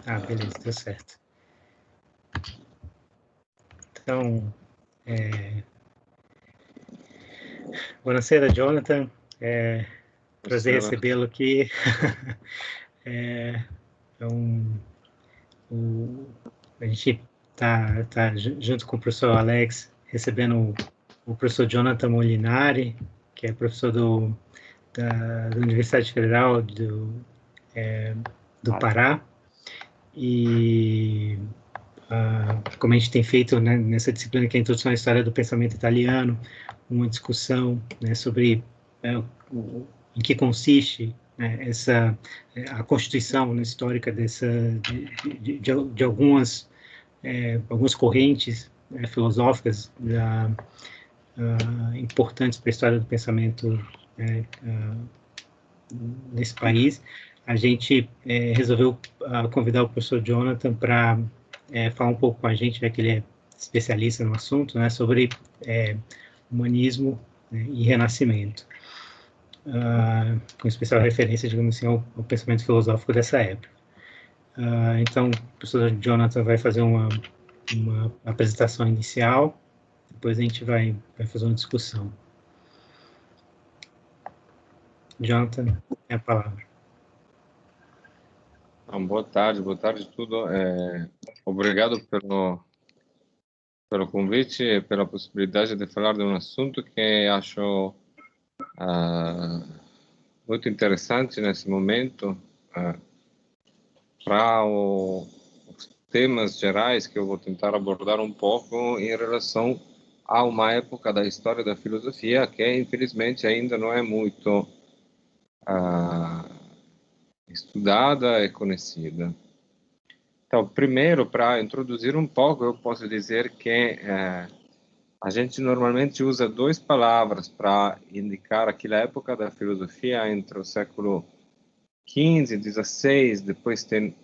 Beleza, deu certo. Então, buonasera, Jonathan. Prazer recebê-lo aqui. A gente tá junto com o professor Alex, recebendo o professor Jonathan Molinari, que é professor da Universidade Federal do Pará. E como a gente tem feito, né, nessa disciplina que é a Introdução à História do Pensamento Italiano, uma discussão, né, sobre em que consiste, né, a constituição, né, histórica de algumas correntes, né, filosóficas importantes para a história do pensamento, né, nesse país. A gente resolveu convidar o professor Jonathan para falar um pouco com a gente, né, que ele é especialista no assunto, né, sobre humanismo, né, e renascimento, com especial referência, digamos assim, ao pensamento filosófico dessa época. Então, o professor Jonathan vai fazer uma apresentação inicial, depois a gente vai fazer uma discussão. Jonathan, é a palavra. Boa tarde a tudo. Obrigado pelo convite e pela possibilidade de falar de um assunto que acho muito interessante nesse momento, para os temas gerais que eu vou tentar abordar um pouco em relação a uma época da história da filosofia que, infelizmente, ainda não é muito estudada e conhecida. Então, primeiro, para introduzir um pouco, eu posso dizer que a gente normalmente usa duas palavras para indicar aquela época da filosofia entre o século XV e XVI. Depois tem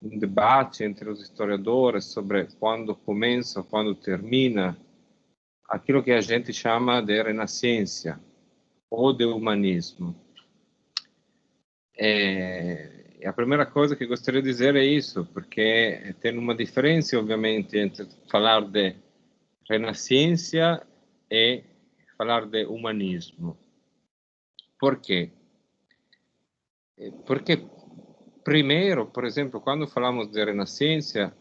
um debate entre os historiadores sobre quando começa, quando termina aquilo que a gente chama de renascença ou de humanismo. A primeira coisa que gostaria de dizer é isso, porque tem uma diferença, obviamente, entre falar de renascença e falar de humanismo. Por quê? Porque, primeiro, por exemplo, quando falamos de renascença,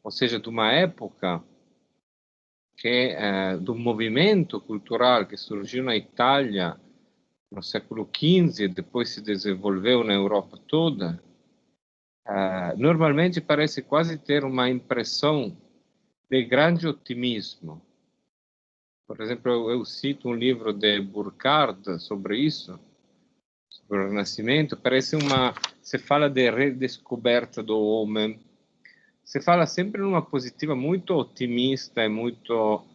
ou seja, de uma época do movimento cultural que surgiu na Itália no século XV, depois se desenvolveu na Europa toda, normalmente parece quase ter uma impressão de grande otimismo. Por exemplo, eu cito um livro de Burckhardt sobre isso, sobre o Renascimento. Se fala de redescoberta do homem, se fala sempre numa positiva muito otimista e muito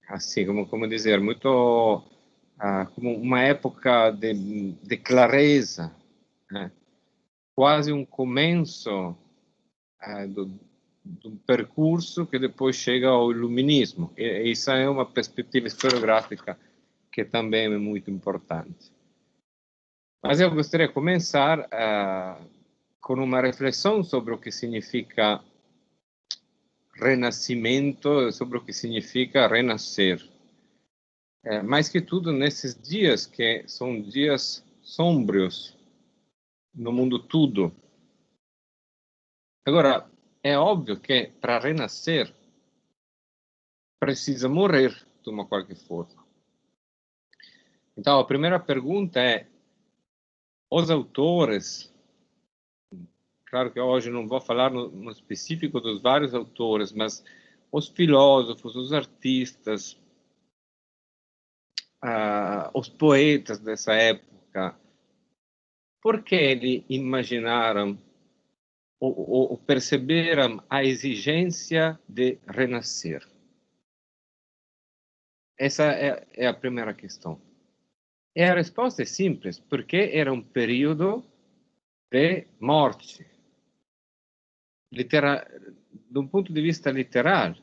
assim, como dizer, muito como uma época de clareza, né? Quase um começo do percurso que depois chega ao iluminismo. E isso é uma perspectiva historiográfica que também é muito importante. Mas eu gostaria de começar com uma reflexão sobre o que significa renascimento, sobre o que significa renascer. Mais que tudo nesses dias que são dias sombrios no mundo todo. Agora, é óbvio que para renascer precisa morrer de uma qualquer forma. Então, a primeira pergunta é: os autores, claro que hoje não vou falar no específico dos vários autores, mas os filósofos, os artistas, os poetas dessa época, por que eles imaginaram ou perceberam a exigência de renascer? Essa é a primeira questão. E a resposta é simples, porque era um período de morte. De um ponto de vista literal,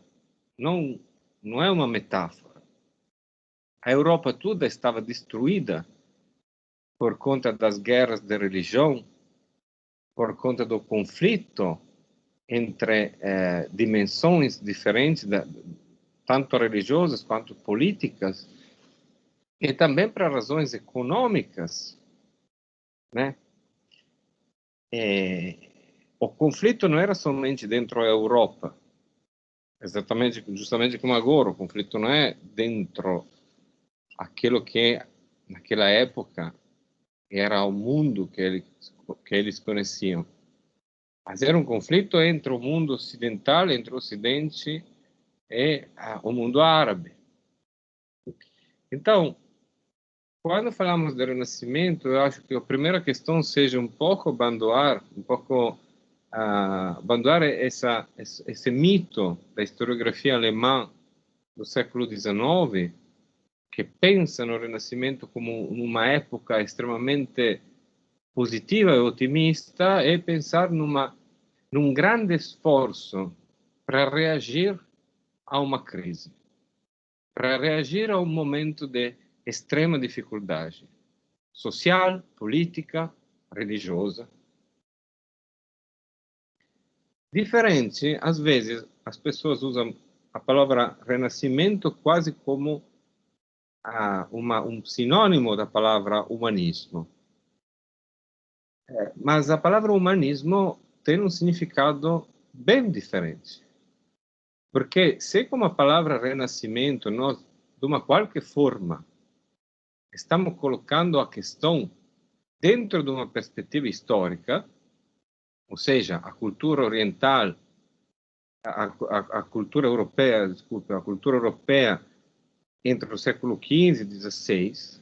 não é uma metáfora. A Europa toda estava destruída por conta das guerras de religião, por conta do conflito entre dimensões diferentes, tanto religiosas quanto políticas, e também para razões econômicas, né? O conflito não era somente dentro da Europa, justamente como agora, o conflito não é dentro aquilo que naquela época era o mundo que eles conheciam. Mas era um conflito entre o mundo ocidental, entre o Ocidente e o mundo árabe. Então, quando falamos de Renascimento, eu acho que a primeira questão seja um pouco abandonar esse mito da historiografia alemã do século XIX, que pensa no Renascimento como uma época extremamente positiva e otimista, e pensar num grande esforço para reagir a uma crise, para reagir a um momento de extrema dificuldade social, política, religiosa. Diferente, às vezes, as pessoas usam a palavra renascimento quase como um sinônimo da palavra humanismo. Mas a palavra humanismo tem um significado bem diferente. Porque se com a palavra renascimento nós, de uma qualquer forma, estamos colocando a questão dentro de uma perspectiva ou seja, a cultura oriental, a cultura europeia, desculpe, a cultura europeia entre o século XV e XVI,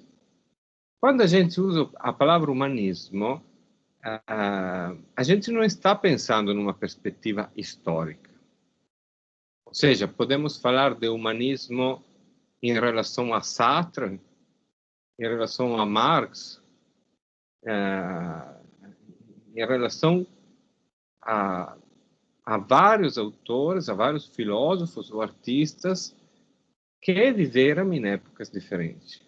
quando a gente usa a palavra humanismo, a gente não está pensando numa perspectiva histórica. Ou seja, podemos falar de humanismo em relação a Sartre, em relação a Marx, em relação a vários autores, a vários filósofos ou artistas que viveram em épocas diferentes.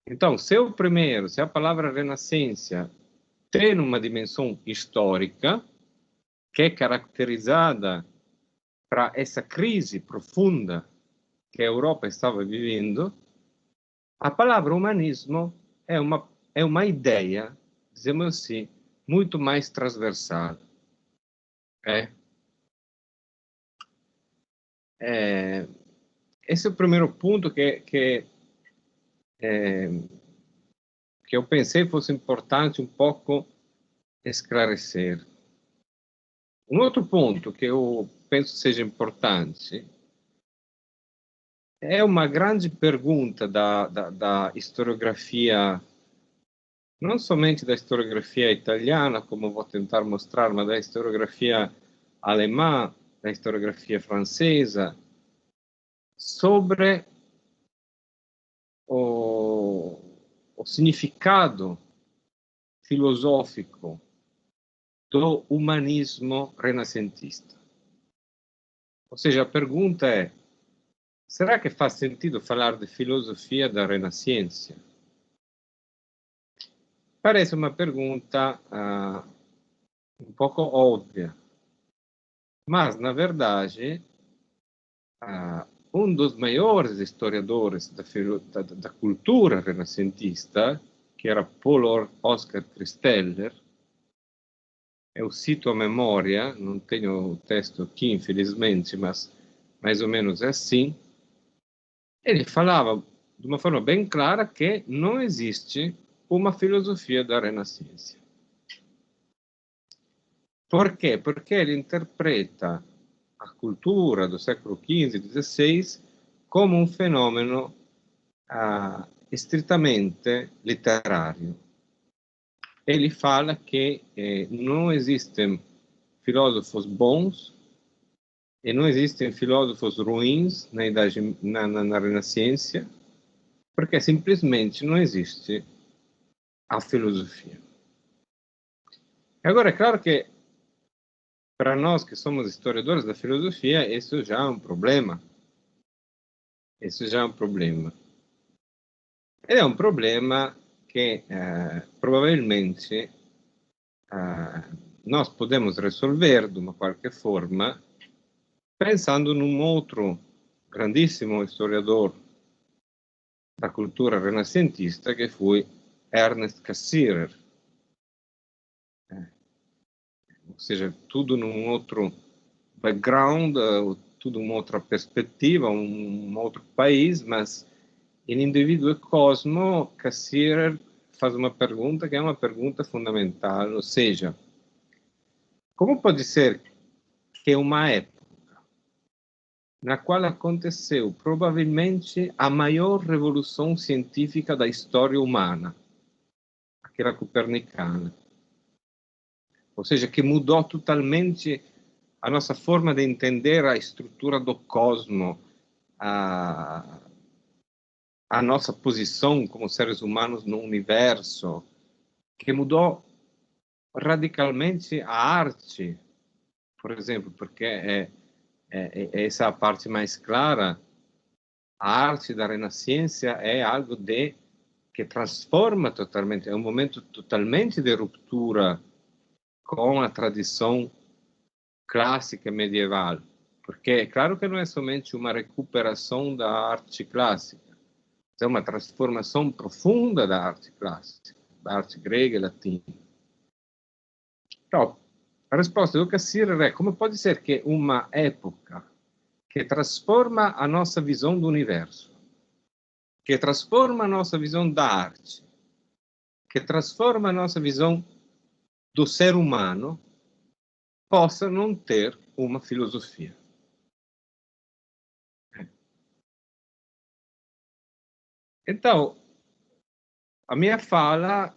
Então, se a palavra renascença tem uma dimensão histórica, que é caracterizada para essa crise profunda que a Europa estava vivendo, a palavra humanismo é uma ideia, dizemos assim, muito mais transversal. Esse é o primeiro ponto que eu pensei fosse importante um pouco esclarecer. Um outro ponto que eu penso seja importante é uma grande pergunta da historiografia, não somente da historiografia italiana, como vou tentar mostrar, mas da historiografia alemã, da historiografia francesa, sobre o significado filosófico do humanismo renascentista. Ou seja, a pergunta é: será que faz sentido falar de filosofia da Renascença? Parece uma pergunta um pouco óbvia, mas, na verdade, um dos maiores historiadores da cultura renascentista, que era Paul Oscar Christeller, eu cito a memória, não tenho o texto aqui, infelizmente, mas mais ou menos é assim, ele falava de uma forma bem clara que não existe uma filosofia da Renascença. Por quê? Porque ele interpreta a cultura do século XV e XVI como um fenômeno estritamente literário. Ele fala que não existem filósofos bons e não existem filósofos ruins na Renascença, porque simplesmente não existe a filosofia. Agora, é claro que para nós que somos historiadores da filosofia, isso já é um problema. Isso já é um problema. Ed è un problema che probabilmente nós podemos resolver de uma qualquer forma pensando num outro grandissimo historiador da cultura renascentista che fu Ernest Cassirer. Ou seja, tudo num outro background, tudo uma outra perspectiva, um outro país, mas em Indivíduo e Cosmo, Cassirer faz uma pergunta que é uma pergunta fundamental, ou seja, como pode ser que uma época na qual aconteceu provavelmente a maior revolução científica da história humana, aquela copernicana, ou seja, que mudou totalmente a nossa forma de entender a estrutura do cosmo, a nossa posição como seres humanos no universo, que mudou radicalmente a arte, por exemplo, porque essa é a parte mais clara. A arte da Renascença é algo que transforma totalmente, é um momento totalmente de ruptura com a tradição clássica medieval, porque é claro que não é somente uma recuperação da arte clássica, é uma transformação profunda da arte clássica, da arte grega e latina. Então, a risposta do Cassirer é: come pode ser che uma época che trasforma a nossa visão do universo, che trasforma a nossa visão da arte, che trasforma a nossa visão do ser humano, possa não ter uma filosofia? Então, a minha fala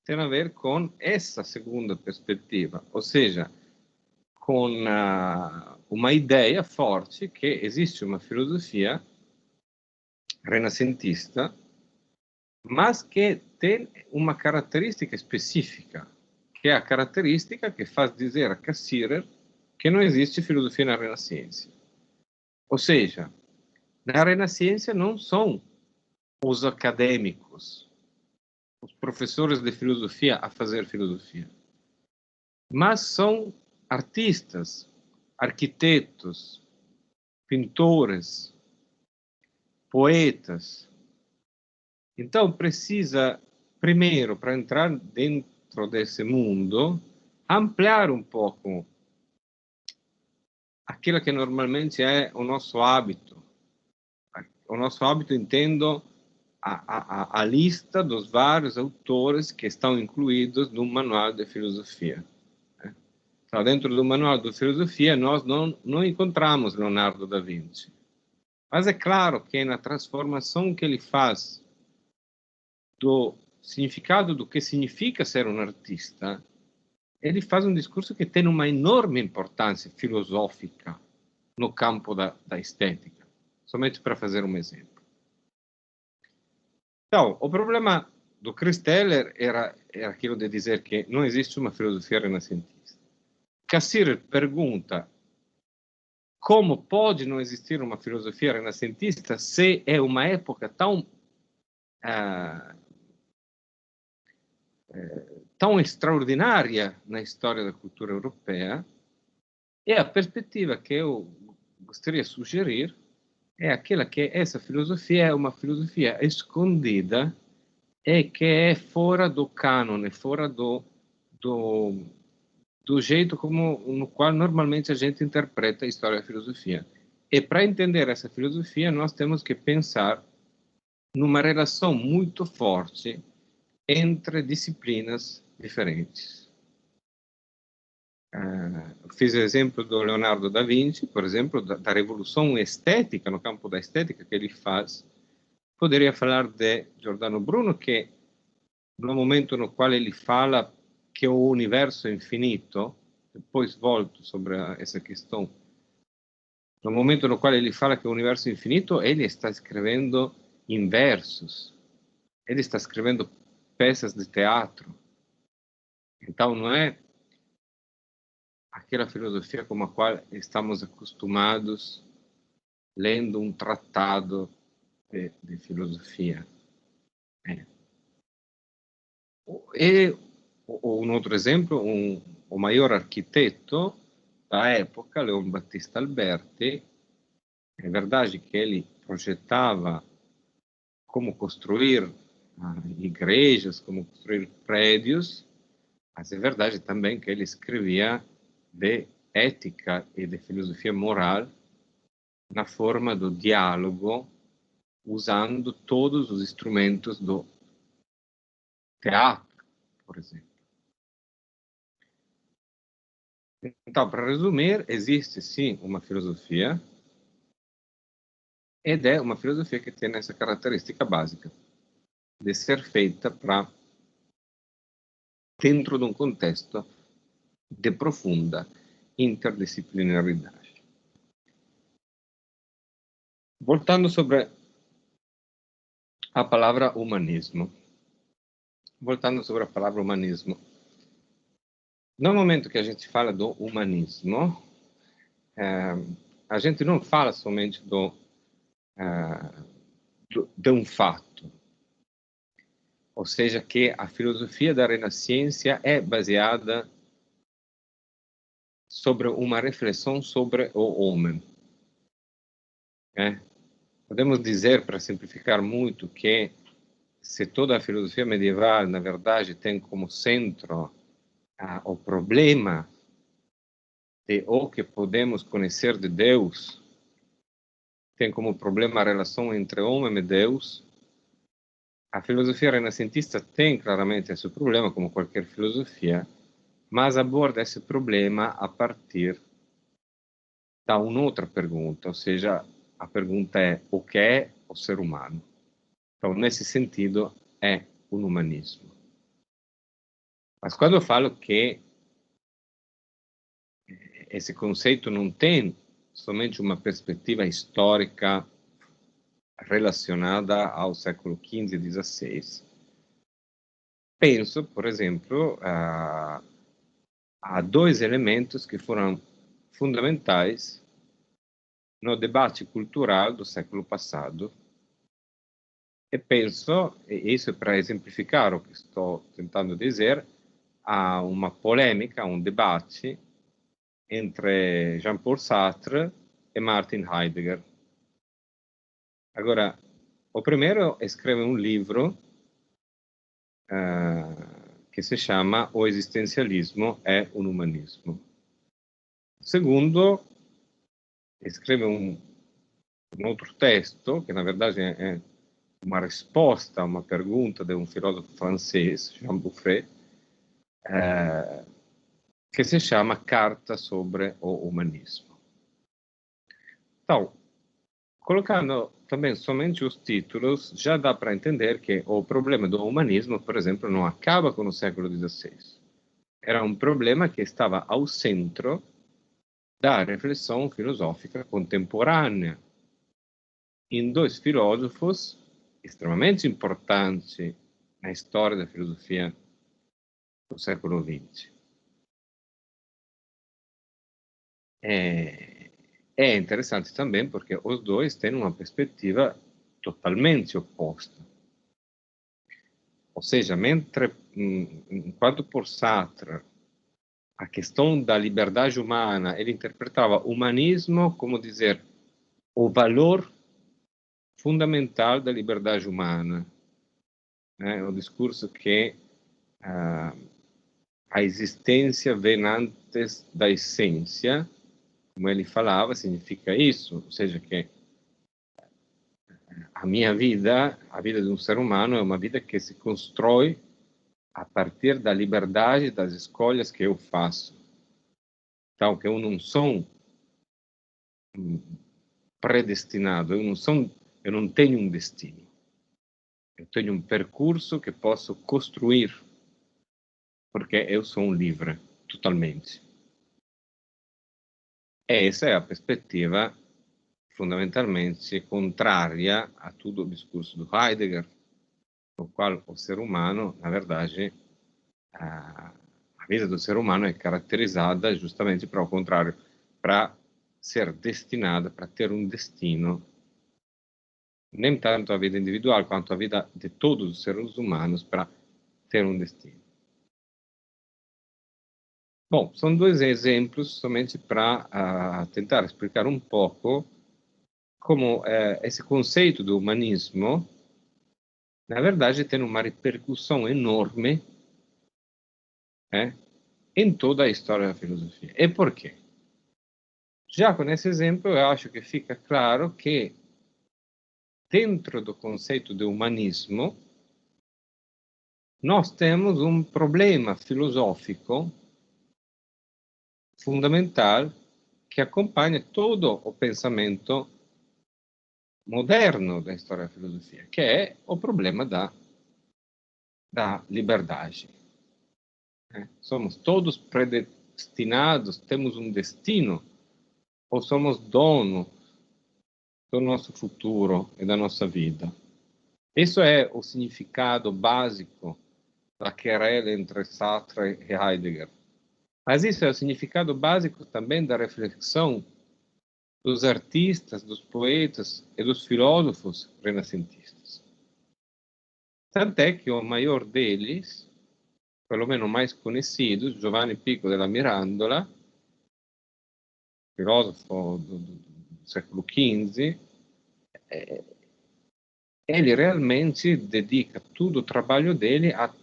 tem a ver com essa segunda perspectiva, ou seja, com uma ideia forte que existe uma filosofia renascentista, mas que tem uma característica específica, que é a característica que faz dizer a Cassirer que não existe filosofia na Renascença. Ou seja, na Renascença não são os acadêmicos, os professores de filosofia a fazer filosofia, mas são artistas, arquitetos, pintores, poetas. Então precisa, primeiro, para entrar dentro desse mundo, ampliar um pouco aquilo que normalmente é o nosso hábito. O nosso hábito, entendo, a lista dos vários autores que estão incluídos no manual de filosofia. Então, dentro do manual de filosofia, nós não encontramos Leonardo da Vinci. Mas é claro que na transformação que ele faz do significado do que significa ser um artista, ele faz um discurso que tem uma enorme importância filosófica no campo da estética, somente para fazer um exemplo. Então, o problema do Christeller era aquilo de dizer que não existe uma filosofia renascentista. Cassirer pergunta como pode não existir uma filosofia renascentista se é uma época tão extraordinária na história da cultura europeia, e a perspectiva que eu gostaria de sugerir é aquela que essa filosofia é uma filosofia escondida e que é fora do cânone, fora do jeito no qual normalmente a gente interpreta a história da filosofia. E para entender essa filosofia, nós temos que pensar numa relação muito forte entre disciplinas diferentes. Fiz o exemplo do Leonardo da Vinci, por exemplo, da revolução estética, no campo da estética que ele faz. Poderia falar de Giordano Bruno, que no momento no qual ele fala que o universo é infinito, depois volto sobre essa questão, no momento no qual ele fala que o universo é infinito, ele está escrevendo em versos, ele está escrevendo peças de teatro. Então não é aquela filosofia com a qual estamos acostumados lendo um tratado de filosofia. E um outro exemplo, o maior arquiteto da época, Leon Battista Alberti, é verdade que ele projetava como construir igrejas, como construir prédios, mas é verdade também que ele escrevia de ética e de filosofia moral na forma do diálogo, usando todos os instrumentos do teatro, por exemplo. Então, para resumir, existe sim uma filosofia, ed é uma filosofia que tem essa característica básica de ser feita para dentro de um contexto de profunda interdisciplinaridade. Voltando sobre a palavra humanismo. Voltando sobre a palavra humanismo. No momento que a gente fala do humanismo, a gente não fala somente de um fato. Ou seja, que a filosofia da Renascença é baseada sobre uma reflexão sobre o homem. Podemos dizer, para simplificar muito, que se toda a filosofia medieval, na verdade, tem como centro o problema de o que podemos conhecer de Deus, tem como problema a relação entre homem e Deus, a filosofia renascentista tem claramente esse problema, como qualquer filosofia, mas aborda esse problema a partir da outra pergunta, ou seja, a pergunta é o que é o ser humano? Então, nesse sentido, é o humanismo. Mas quando eu falo que esse conceito não tem somente uma perspectiva histórica relacionada ao século XV e XVI, penso, por exemplo, a dois elementos que foram fundamentais no debate cultural do século passado, e penso, e isso é para exemplificar o que estou tentando dizer, a uma polêmica, um debate entre Jean-Paul Sartre e Martin Heidegger. Agora, o primeiro escreve um livro que se chama O Existencialismo é um Humanismo. O segundo escreve um outro texto, que na verdade é uma risposta a uma pergunta de um filósofo francês, Jean Buffet, que se chama Carta sobre o Humanismo. Então, colocando também somente os títulos, já dá para entender que o problema do humanismo, por exemplo, não acaba com o século XVI. Era um problema que estava ao centro da reflexão filosófica contemporânea em dois filósofos extremamente importantes na história da filosofia do século XX. É interessante também porque os dois têm uma perspectiva totalmente oposta. Ou seja, mentre, enquanto por Sartre a questão da liberdade humana, ele interpretava o humanismo como dizer o valor fundamental da liberdade humana, o discurso que a existência vem antes da essência, como ele falava, significa isso, ou seja, que a minha vida, a vida de um ser humano, é uma vida que se constrói a partir da liberdade das escolhas que eu faço. Então, que eu não sou predestinado, eu não tenho um destino. Eu tenho um percurso que posso construir, porque eu sou um livre, totalmente. E essa é a perspectiva fundamentalmente contrária a todo o discurso do Heidegger, no qual o ser humano, na verdade, a vida do ser humano é caracterizada justamente para o contrário, para ser destinada, para ter um destino, nem tanto a vida individual quanto a vida de todos os seres humanos para ter um destino. Bom, são dois exemplos somente para tentar explicar um pouco como esse conceito do humanismo, na verdade, tem uma repercussão enorme em toda a história da filosofia. E por quê? Já com esse exemplo, eu acho que fica claro que, dentro do conceito de humanismo, nós temos um problema filosófico fundamental que acompanha todo o pensamento moderno da história da filosofia, que é o problema da liberdade. Somos todos predestinados, temos um destino, ou somos donos do nosso futuro e da nossa vida. Isso é o significado básico da querela entre Sartre e Heidegger. Mas isso é o significado básico também da reflexão dos artistas, dos poetas e dos filósofos renascentistas. Tanto é que o maior deles, pelo menos mais conhecido, Giovanni Pico della Mirandola, filosofo do século XV, ele realmente dedica todo o trabalho dele a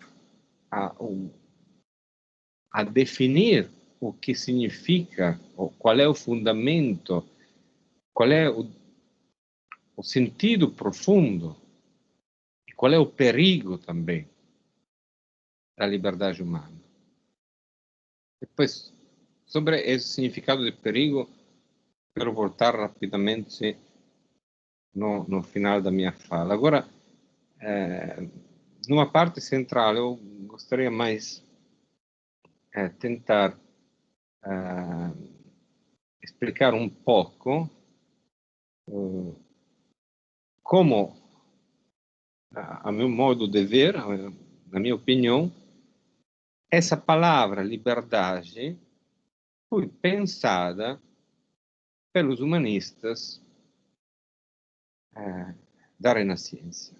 definir o que significa, qual é o fundamento, qual é o sentido profundo, e qual é o perigo também da liberdade humana. Depois, sobre esse significado de perigo, quero voltar rapidamente no final da minha fala. Agora, numa parte central, eu gostaria mais tentar explicar um pouco como, a meu modo de ver, na minha opinião, essa palavra liberdade foi pensada pelos humanistas da Renascença.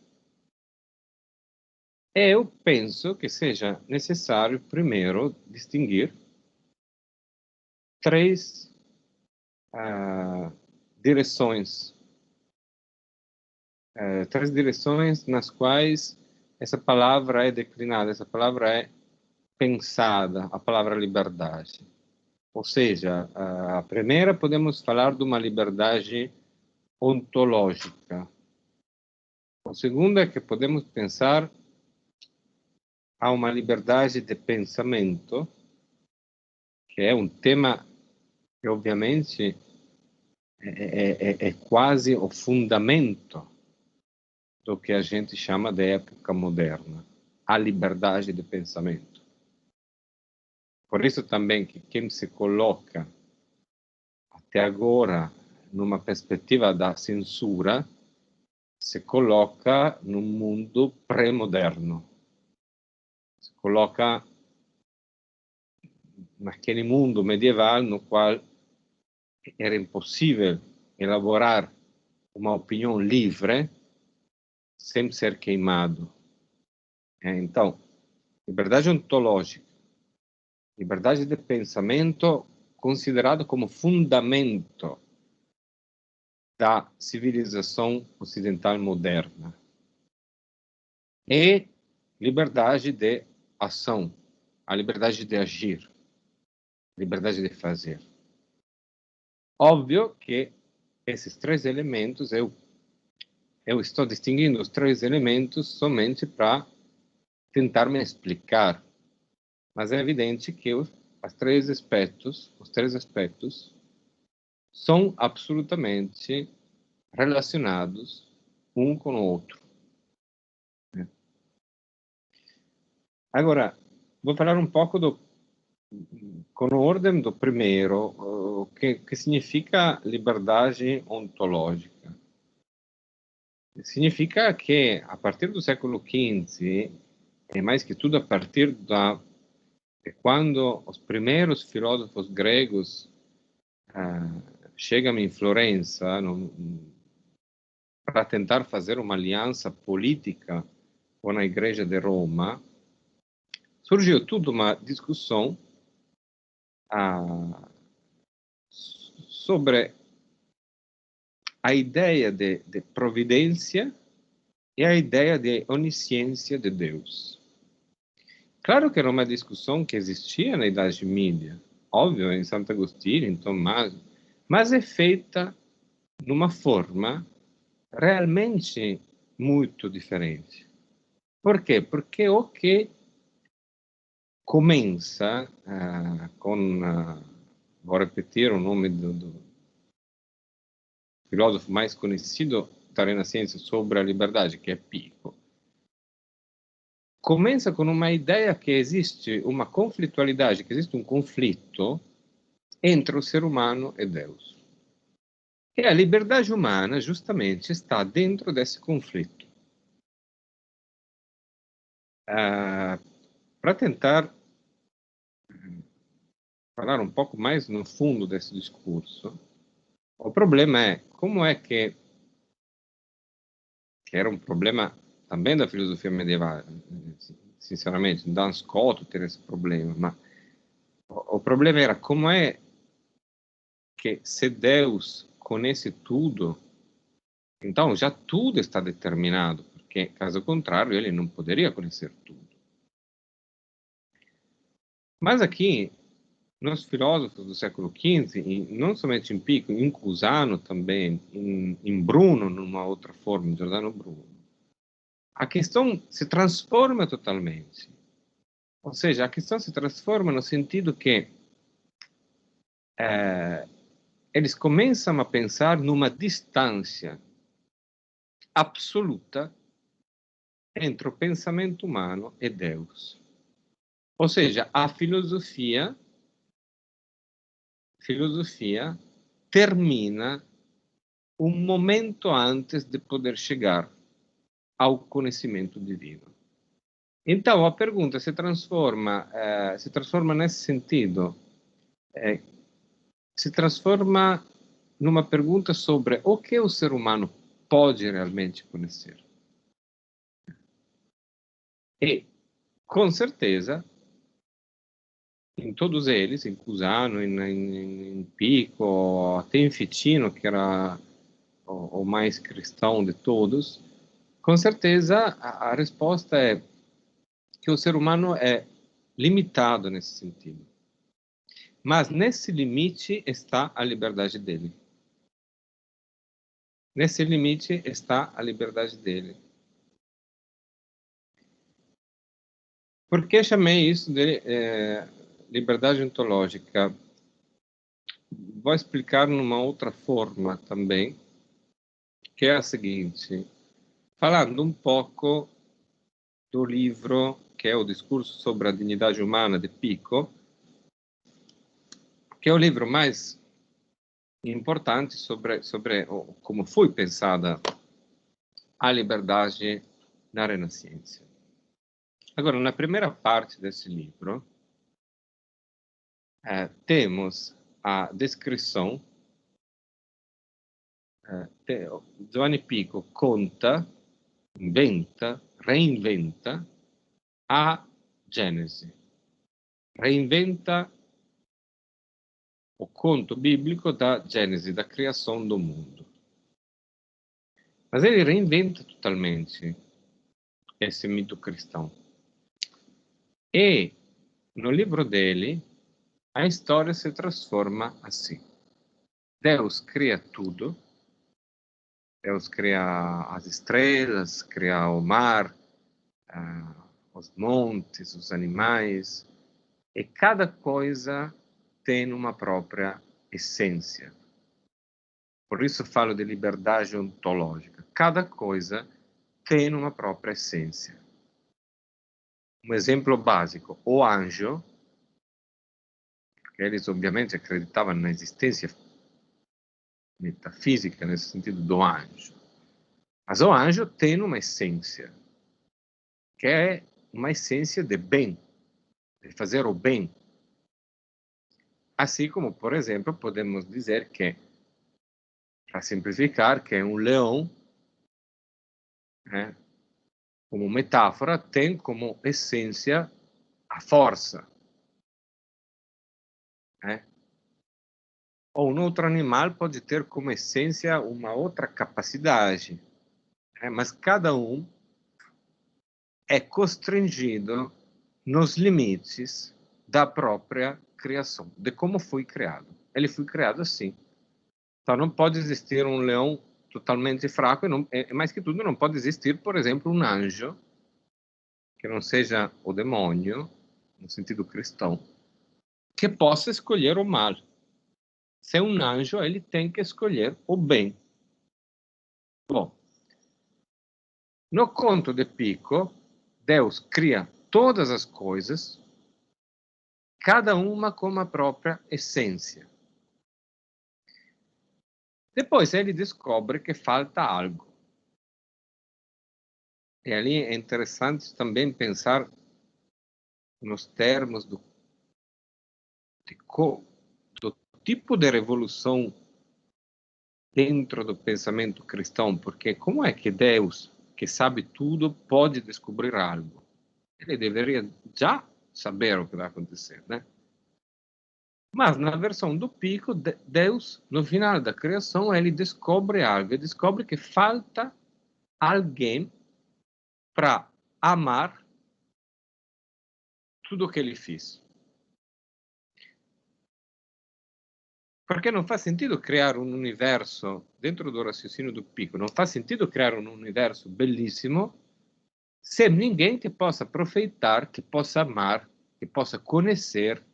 Eu penso que seja necessário, primeiro, distinguir três direções nas quais essa palavra é declinada, essa palavra é pensada, a palavra liberdade. Ou seja, a primeira podemos falar de uma liberdade ontológica. A segunda é que podemos pensar a uma liberdade de pensamento, que é um tema que obviamente é quase o fundamento do que a gente chama de época moderna, a liberdade de pensamento. Por isso também que quem se coloca até agora numa perspectiva da censura se coloca num mundo pré-moderno, se coloca naquele mundo medieval no qual era impossível elaborar uma opinião livre sem ser queimado. Então, liberdade ontológica, liberdade de pensamento considerado como fundamento da civilização ocidental moderna. E liberdade de ação, a liberdade de agir, liberdade de fazer. Óbvio que esses três elementos, eu estou distinguindo os três elementos somente para tentar me explicar, mas é evidente que os três aspectos são absolutamente relacionados um com o outro. Agora, vou falar um pouco com ordem do primeiro, o que significa liberdade ontológica. Significa que, a partir do século XV, e mais que tudo a partir de quando os primeiros filósofos gregos chegam em Florença para tentar fazer uma aliança política com a Igreja de Roma, surgiu toda uma discussão sobre a ideia de providência e a ideia de onisciência de Deus. Claro que era uma discussão que existia na Idade Média, óbvio, em Santo Agostinho, em Tommaso, mas é feita de uma forma realmente muito diferente. Por quê? Porque o que começa vou repetir o nome do filósofo mais conhecido da Renascença sobre a liberdade, que é Pico. Começa com uma ideia que existe uma conflitualidade, que existe um conflito entre o ser humano e Deus. E a liberdade humana, justamente, está dentro desse conflito. Para tentar falar um pouco mais no fundo desse discurso, o problema é como é que era um problema também da filosofia medieval, sinceramente, Dan Scott ter esse problema, mas o problema era como é que se Deus conhece tudo, então já tudo está determinado, porque caso contrário ele não poderia conhecer tudo. Mas aqui, nos filósofos do século XV, não somente em Pico, em Cusano também, em Bruno, numa outra forma, em Giordano Bruno, a questão se transforma totalmente. Ou seja, a questão se transforma no sentido que eles começam a pensar numa distância absoluta entre o pensamento humano e Deus. Ou seja, a filosofia termina um momento antes de poder chegar ao conhecimento divino. Então, a pergunta se transforma nesse sentido, se transforma numa pergunta sobre o que o ser humano pode realmente conhecer. E, com certeza, em todos eles, em Cusano, em Pico, até em Ficino, que era o mais cristão de todos, com certeza a resposta é que o ser humano é limitado nesse sentido. Mas nesse limite está a liberdade dele. Nesse limite está a liberdade dele. Por que chamei isso de liberdade ontológica? Vou explicar numa outra forma também, que é a seguinte, falando um pouco do livro que é o Discurso sobre a Dignidade Humana de Pico, que é o livro mais importante sobre como foi pensada a liberdade na Renascença. Agora, na primeira parte desse livro, temos a descrição. Giovanni Pico conta, inventa, reinventa a Gênesi. Reinventa o conto bíblico da Gênesi, da criação do mundo. Mas ele reinventa totalmente esse mito cristão. E no livro dele, a história se transforma assim. Deus cria tudo. Deus cria as estrelas, cria o mar, os montes, os animais, e cada coisa tem uma própria essência. Por isso falo de liberdade ontológica. Cada coisa tem uma própria essência. Um exemplo básico, o anjo, porque eles obviamente acreditavam na existência metafísica nesse sentido do anjo. Mas o anjo tem uma essência, que é uma essência de bem, de fazer o bem. Assim como, por exemplo, podemos dizer que, para simplificar, que um leão, como metáfora, tem como essência a força. Ou um outro animal pode ter como essência uma outra capacidade, mas cada um é constrangido nos limites da própria criação, de como foi criado. Ele foi criado assim. Então não pode existir um leão totalmente fraco, e mais que tudo não pode existir, por exemplo, um anjo que não seja o demônio, no sentido cristão, que possa escolher o mal. Se é um anjo, ele tem que escolher o bem. Bom, no conto de Pico, Deus cria todas as coisas, cada uma com a própria essência. Depois ele descobre que falta algo. E ali é interessante também pensar nos termos do tipo de revolução dentro do pensamento cristão, porque como é que Deus, que sabe tudo, pode descobrir algo? Ele deveria já saber o que vai acontecer, né? Mas na versão do Pico, Deus, no final da criação, ele descobre algo, ele descobre que falta alguém para amar tudo o que ele fez. Porque não faz sentido criar um universo, dentro do raciocínio do Pico, não faz sentido criar um universo bellissimo se ninguém que possa aproveitar, que possa amar, que possa conhecer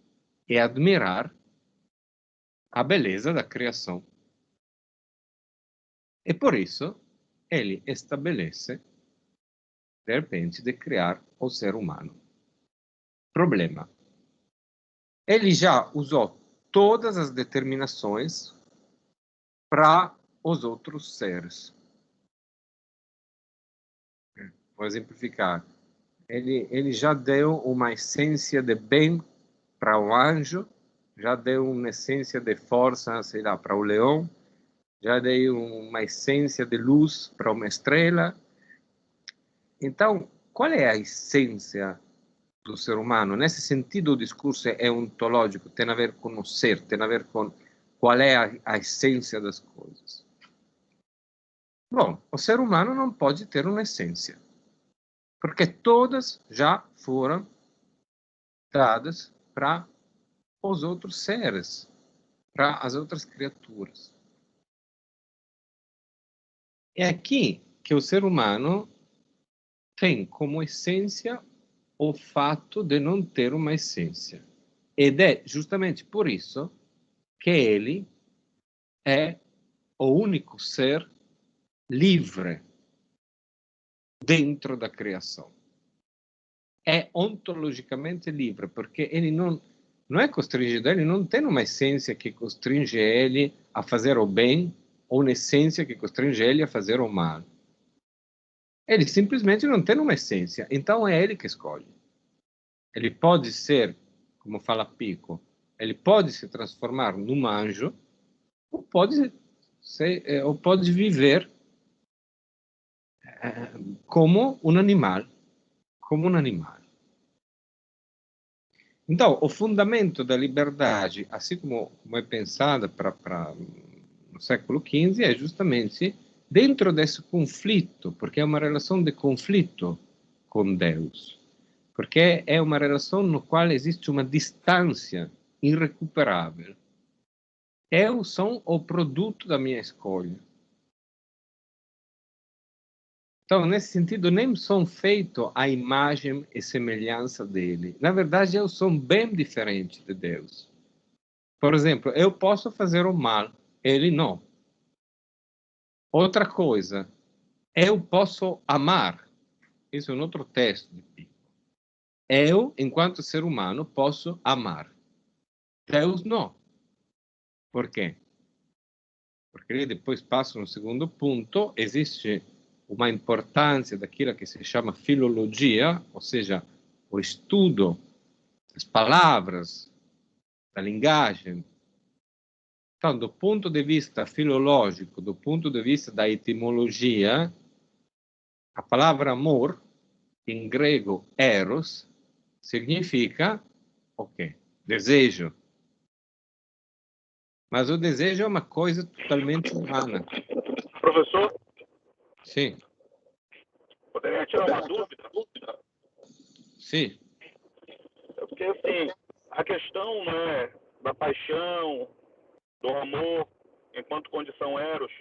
e admirar a beleza da criação. E por isso, ele estabelece, de repente, de criar o ser humano. Problema. Ele já usou todas as determinações para os outros seres. Vou exemplificar. Ele já deu uma essência de bem para o anjo, já deu uma essência de força, sei lá, para o leão, já deu uma essência de luz para uma estrela. Então, qual é a essência do ser humano? Nesse sentido, o discurso é ontológico, tem a ver com o ser, tem a ver com qual é a essência das coisas. Bom, o ser humano não pode ter uma essência, porque todas já foram dadas para os outros seres, para as outras criaturas. É aqui que o ser humano tem como essência o fato de não ter uma essência. Ed é justamente por isso que ele é o único ser livre dentro da criação. É ontologicamente livre, porque ele não é constrangido, ele não tem uma essência que constringe ele a fazer o bem ou uma essência que constringe ele a fazer o mal. Ele simplesmente não tem uma essência, então é ele que escolhe. Ele pode ser, como fala Pico, ele pode se transformar num anjo ou pode viver como um animal, Então, o fundamento da liberdade, assim como é pensada no século XV, é justamente dentro desse conflito, porque é uma relação de conflito com Deus, porque é uma relação no qual existe uma distância irrecuperável. Eu sou o produto da minha escolha. Então, nesse sentido, nem sou feito à imagem e semelhança dele. Na verdade, eu sou bem diferente de Deus. Por exemplo, eu posso fazer o mal, ele não. Outra coisa, eu posso amar. Isso é um outro texto de Pico. Eu, enquanto ser humano, posso amar. Deus não. Por quê? Porque ele depois passa no segundo ponto, existe uma importância daquilo que se chama filologia, ou seja, o estudo das palavras, da linguagem. Então, do ponto de vista filológico, do ponto de vista da etimologia, a palavra amor, em grego eros, significa o quê? Desejo. mas o desejo é uma coisa totalmente humana. Professor, Sim, poderia tirar uma dúvida? sim. Porque, assim, a questão, né, da paixão, do amor, enquanto condição eros,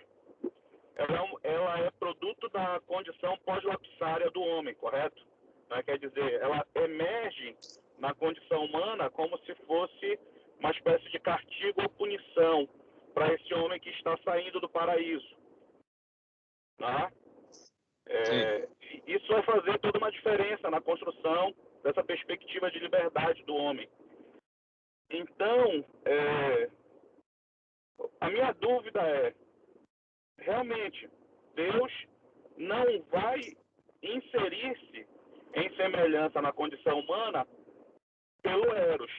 ela é produto da condição pós-lapsária do homem, correto? Né? Quer dizer, ela emerge na condição humana como se fosse uma espécie de castigo ou punição para esse homem que está saindo do paraíso. Tá? Isso vai fazer toda uma diferença na construção dessa perspectiva de liberdade do homem. Então, a minha dúvida é, realmente, Deus não vai inserir-se em semelhança na condição humana pelo Eros,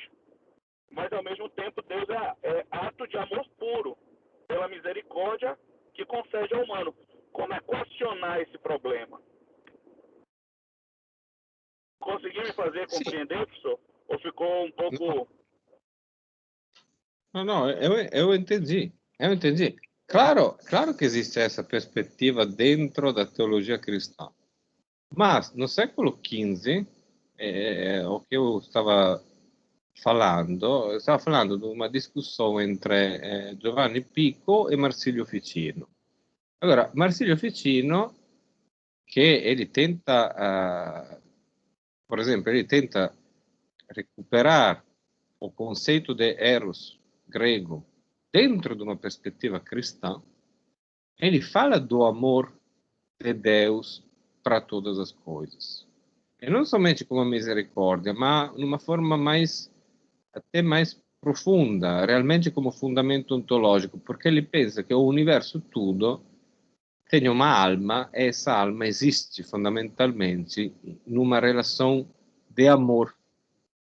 mas ao mesmo tempo Deus é ato de amor puro, pela misericórdia que concede ao humano. Como equacionar esse problema? Conseguiu me fazer compreender, professor? Ou ficou um pouco... Não, eu entendi. Eu entendi. Claro que existe essa perspectiva dentro da teologia cristã. Mas, no século XV, o que eu estava falando de uma discussão entre Giovanni Pico e Marsilio Ficino. Allora, Marsilio Ficino, che ele tenta, por exemplo, ele tenta recuperar o conceito de eros grego dentro de uma perspectiva cristã, ele fala do amor de Deus para todas as coisas. E não somente como misericórdia, ma numa forma até mais profunda, realmente como fundamento ontologico, porque ele pensa che o universo tutto tem uma alma e essa alma existe fundamentalmente numa relação de amor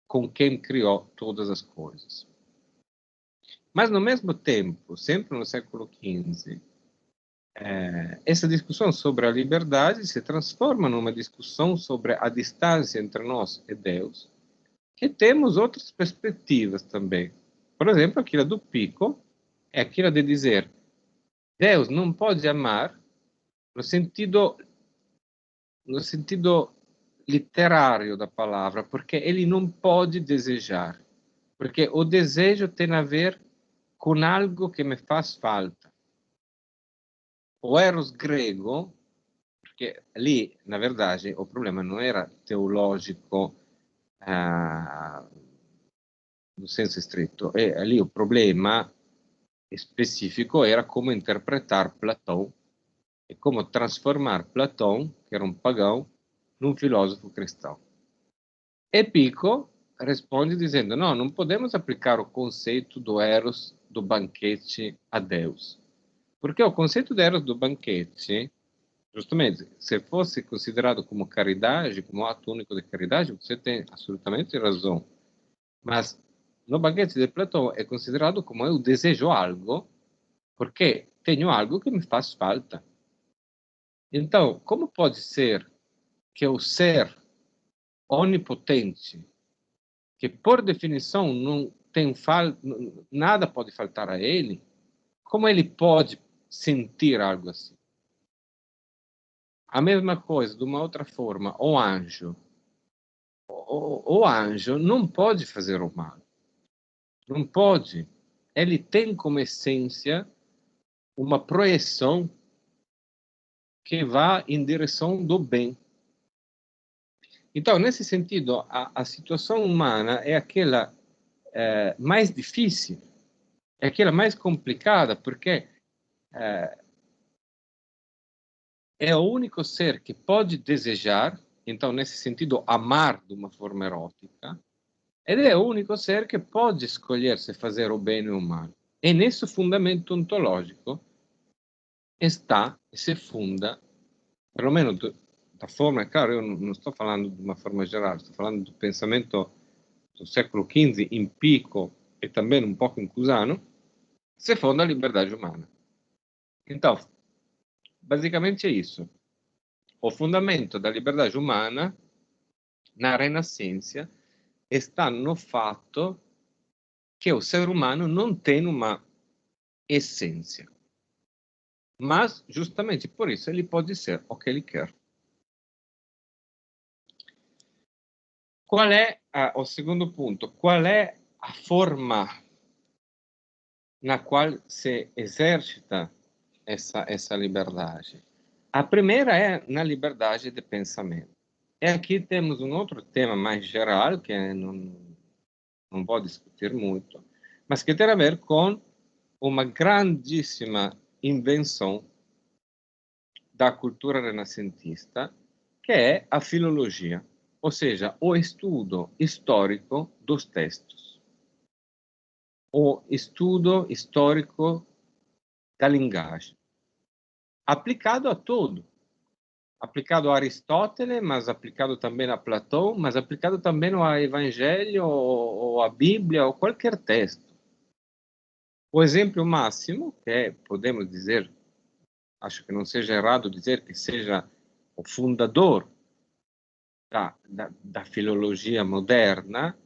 com quem criou todas as coisas. Mas, no mesmo tempo, sempre no século XV, essa discussão sobre a liberdade se transforma numa discussão sobre a distância entre nós e Deus, que temos outras perspectivas também. Por exemplo, aquela do Pico é aquela de dizer Deus não pode amar no sentido literário da palavra, porque ele não pode desejar, porque o desejo tem a ver com algo que me faz falta. O eros grego, porque lì, na verdade, o problema não era teologico no senso stretto, e lì o problema específico era como interpretar Platão e como transformar Platão, que era um pagão, num filósofo cristão. E Pico responde dizendo, no, non podemos aplicar o conceito do eros do banquete a Deus. Porque o conceito do eros do banquete, justamente, se fosse considerado como caridade, como ato único de caridade, você tem absolutamente razão. Mas no banquete de Platão é considerado como eu desejo algo, porque tenho algo que me faz falta. Então, como pode ser que o ser onipotente, que por definição não tem nada pode faltar a ele, como ele pode sentir algo assim? A mesma coisa, de uma outra forma, o anjo. O anjo não pode fazer o mal. Não pode. Ele tem como essência uma projeção que vá em direção do bem. Então, nesse sentido, a situação humana é aquela mais difícil, é aquela mais complicada, porque é o único ser que pode desejar, então, nesse sentido, amar de uma forma erótica, ed é o único ser que pode escolher se fazer o bem ou o mal. E nesse fundamento ontológico está e se funda, pelo menos da forma, claro, eu não estou falando de uma forma geral, estou falando do pensamento do século XV em Pico e também um pouco em Cusano, se fonda a liberdade humana. Então, basicamente é isso. O fundamento da liberdade humana na Renascença está no fatto che o ser umano non tem uma essência. Mas, justamente por isso, ele pode ser o que ele quer. Qual é o segundo ponto? Qual é a forma na qual se exercita essa liberdade? A primeira é na liberdade de pensamento. E aqui temos um outro tema mais geral, que não vou discutir muito, mas que tem a ver com uma grandíssima invenção da cultura renascentista, que é a filologia, ou seja, o estudo histórico dos textos, o estudo histórico da linguagem, aplicado a tudo. Aplicado a Aristóteles, mas aplicado também a Platão, mas aplicado também ao Evangelho ou à Bíblia ou qualquer texto. O exemplo máximo, que é, podemos dizer, acho que não seja errado dizer que seja o fundador da filologia moderna,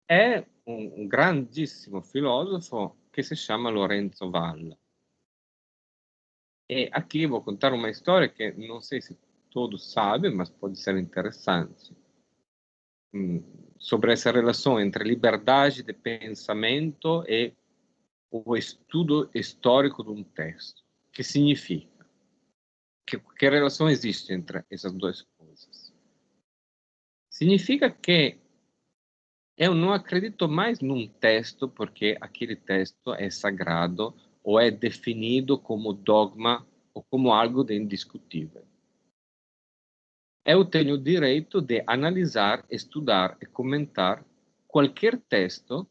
é um grandíssimo filósofo que se chama Lorenzo Valla. E aqui vou contar uma história que não sei se todos sabem, mas pode ser interessante, sobre essa relação entre liberdade de pensamento e o estudo histórico de um texto. Que significa? Que relação existe entre essas duas coisas? Significa que eu não acredito mais num texto porque aquele texto é sagrado ou é definido como dogma ou como algo de indiscutível. Eu tenho o direito de analisar, estudar e comentar qualquer texto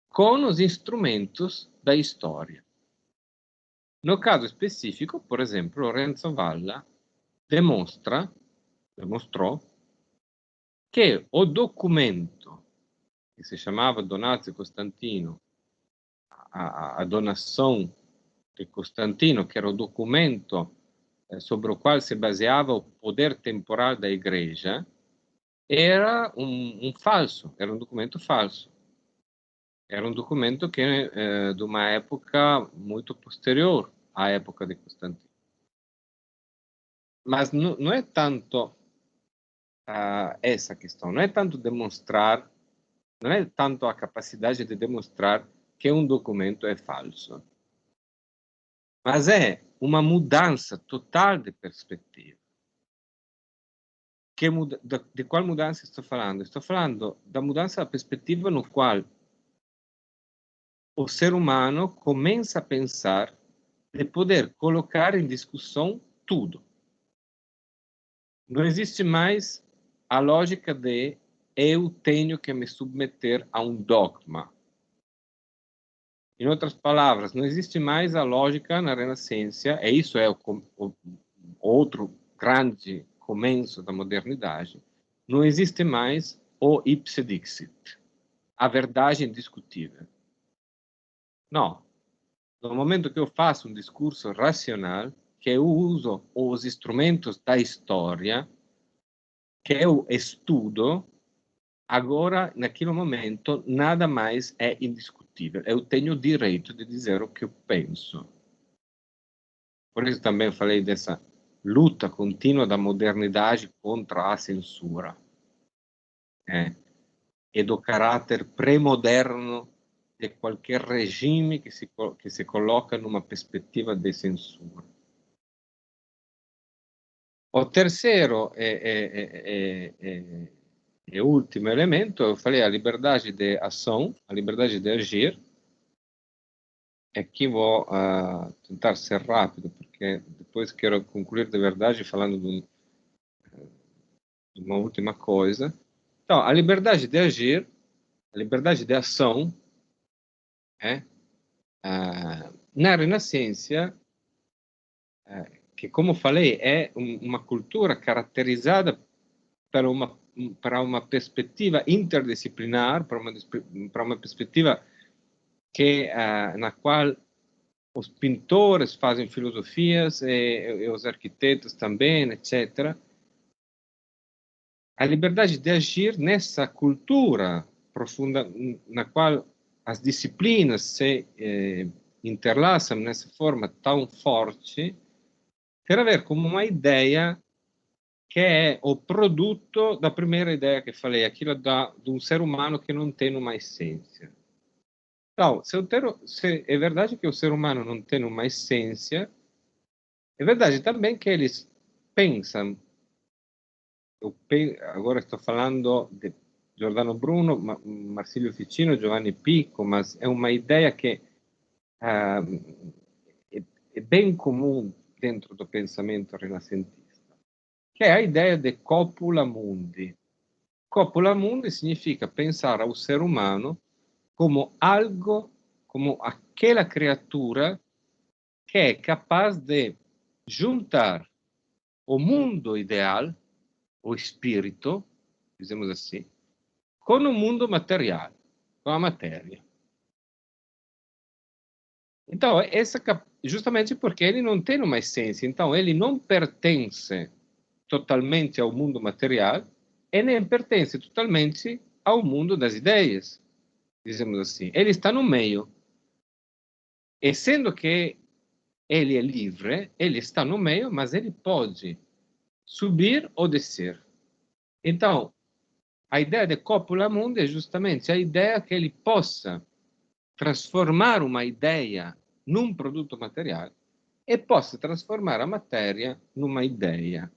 com os instrumentos da história. No caso específico, por exemplo, Lorenzo Valla demonstrou che o documento che si chiamava Donazio Costantino, a donação de Costantino, que era o documento sobre o qual se baseava o poder temporal da igreja, era um falso, era um documento falso. Era um documento que de uma época muito posterior à época de Constantino. Mas não é tanto essa questão, não é tanto demonstrar, não é tanto a capacidade de demonstrar que um documento é falso, mas é uma mudança total de perspectiva. De qual mudança estou falando? Estou falando da mudança da perspectiva no qual o ser humano começa a pensar de poder colocar em discussão tudo. Não existe mais a lógica de eu tenho que me submeter a um dogma. Em outras palavras, não existe mais a lógica na Renascença, e isso é o outro grande começo da modernidade, não existe mais o ipse dixit, a verdade indiscutível. Não. No momento que eu faço um discurso racional, que eu uso os instrumentos da história, que eu estudo, agora, naquele momento, nada mais é indiscutível. Eu tenho o direito de dizer o que eu penso. Por isso também falei dessa luta contínua da modernidade contra a censura. E do caráter pré-moderno de qualquer regime que se coloca numa perspectiva de censura. O terceiro e último elemento, eu falei a liberdade de ação, a liberdade de agir. Aqui vou tentar ser rápido, porque depois quero concluir de verdade falando de uma última coisa. Então, a liberdade de agir, a liberdade de ação, na Renascença, que, como falei, é uma cultura caracterizada para uma perspectiva interdisciplinar, para uma perspectiva que na qual os pintores fazem filosofias e os arquitetos também, etc. A liberdade de agir nessa cultura profunda na qual as disciplinas se interlaçam nessa forma tão forte per avere como uma ideia que é o produto da primeira ideia que falei, aquilo de um ser humano que não tem uma essência. Então, se é verdade que o ser humano não tem uma essência, é verdade também que eles pensam, agora estou falando de Giordano Bruno, Marsilio Ficino, Giovanni Pico, mas é uma ideia que é bem comum dentro do pensamento renascentista, que é a ideia de copula mundi. Copula mundi significa pensar ao ser humano como algo, como aquela criatura que é capaz de juntar o mundo ideal, o espírito, dizemos assim, com o mundo material, com a matéria. Então, justamente porque ele não tem uma essência, então ele não pertence totalmente ao mundo material e nem pertence totalmente ao mundo das ideias, dizemos assim. Ele está no meio. E sendo que ele é livre, ele está no meio, mas ele pode subir ou descer. Então, a ideia de copula mundi é justamente a ideia que ele possa transformar uma ideia num produto material e possa transformar a matéria numa ideia.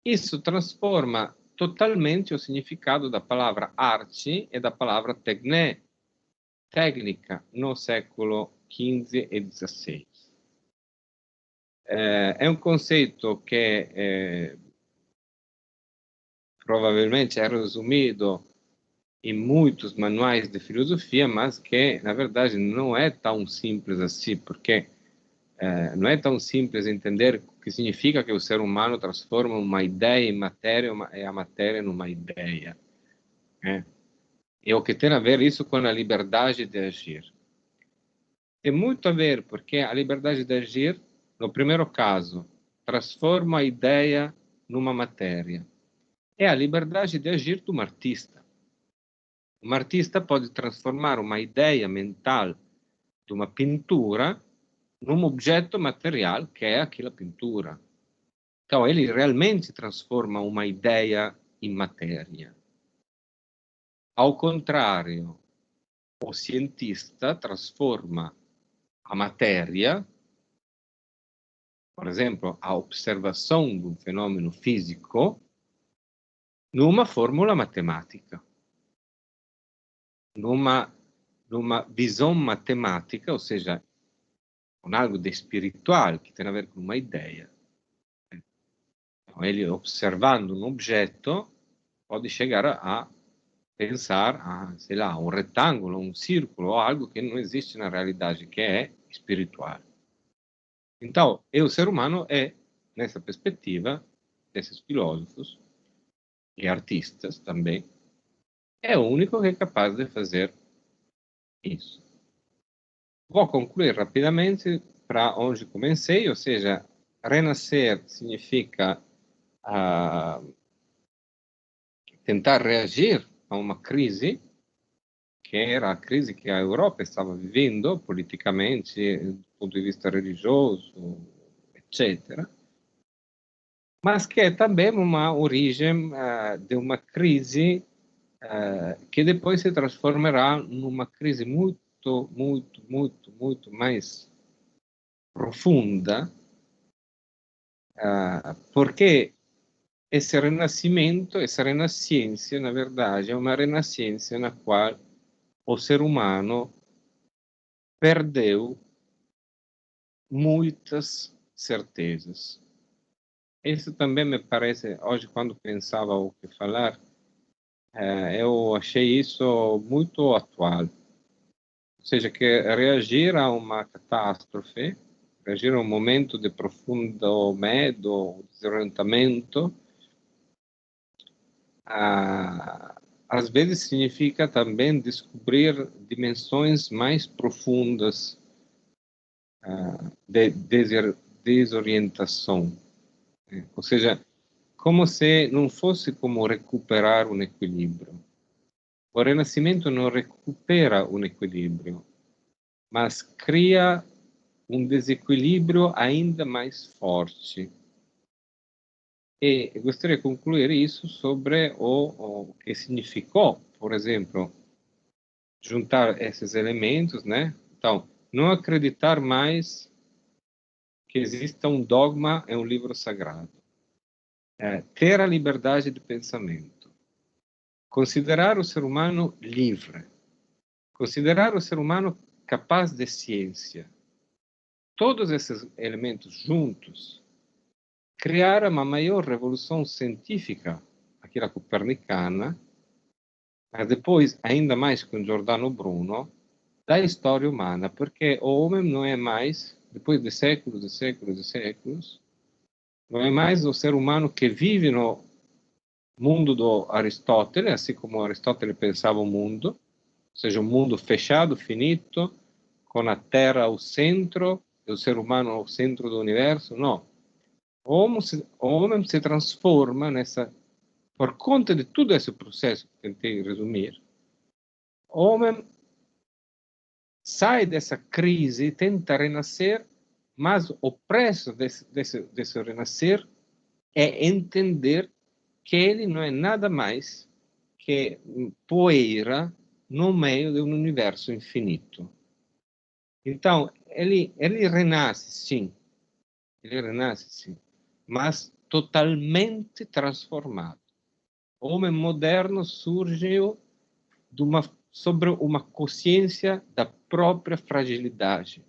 Isso transforma totalmente o significado da palavra arte e da palavra técnica, no século XV e XVI. É um conceito que provavelmente é resumido em muitos manuais de filosofia, mas que, na verdade, não é tão simples assim, porque não é tão simples entender o que significa que o ser humano transforma uma ideia em matéria e a matéria numa ideia. E o que tem a ver isso com a liberdade de agir. Tem muito a ver, porque a liberdade de agir, no primeiro caso, transforma a ideia numa matéria. É a liberdade de agir de um artista. Um artista pode transformar uma ideia mental de uma pintura num objeto material que é aquela pintura. Então, ele realmente transforma uma ideia em matéria. Ao contrário, o cientista transforma a matéria, por exemplo, a observação de um fenômeno físico, numa fórmula matemática. Numa visão matemática, ou seja, com algo de espiritual que tem a ver com uma ideia. Então, ele, observando um objeto, pode chegar a pensar a, sei lá, um retângulo, um círculo, ou algo que não existe na realidade, que é espiritual. Então, o ser humano é, nessa perspectiva, desses filósofos e artistas também, é o único que é capaz de fazer isso. Vou concluir rapidamente para onde comecei, ou seja, renascer significa tentar reagir a uma crise, que era a crise que a Europa estava vivendo politicamente, do ponto de vista religioso, etc., mas que é também uma origem de uma crise que depois se transformará numa crise muito, muito, muito, muito mais profunda, porque esse renascimento, essa renascença, na verdade, é uma renascença na qual o ser humano perdeu muitas certezas. Isso também me parece, hoje, quando pensava o que falar, eu achei isso muito atual. Ou seja, que reagir a uma catástrofe, reagir a um momento de profundo medo, desorientamento, às vezes significa também descobrir dimensões mais profundas de desorientação. Ou seja, como se não fosse como recuperar um equilíbrio. O renascimento não recupera um equilíbrio. mas cria um desequilíbrio ainda mais forte. E eu gostaria de concluir isso sobre o que significou, por exemplo, juntar esses elementos, né? Então, não acreditar mais que exista um dogma em um livro sagrado. Ter a liberdade de pensamento. Considerar o ser humano livre. Considerar o ser humano capaz de ciência. Todos esses elementos juntos criaram uma maior revolução científica, aquela copernicana, mas depois, ainda mais com Giordano Bruno, da história humana, porque o homem não é mais, depois de séculos e séculos e séculos, não é mais o ser humano que vive no mundo do Aristóteles, assim como Aristóteles pensava o mundo, ou seja, um mundo fechado, finito, com a Terra ao centro, e o ser humano ao centro do universo. Não. O homem se transforma nessa, por conta de todo esse processo que tentei resumir, o homem sai dessa crise, tenta renascer, mas o preço desse renascer é entender que ele não é nada mais que poeira no meio de um universo infinito. Então, ele renasce, sim. Ele renasce, sim. Mas totalmente transformado. O homem moderno surgiu sobre uma consciência da própria fragilidade.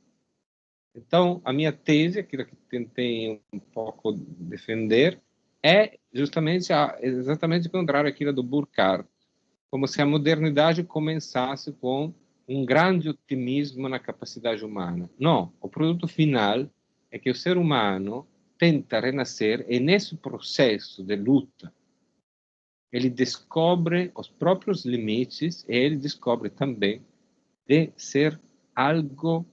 Então, a minha tese, aquilo que tentei um pouco defender, é justamente exatamente o contrário daquilo do Burckhardt, como se a modernidade começasse com um grande otimismo na capacidade humana. Não, o produto final é que o ser humano tenta renascer e nesse processo de luta ele descobre os próprios limites e ele descobre também de ser algo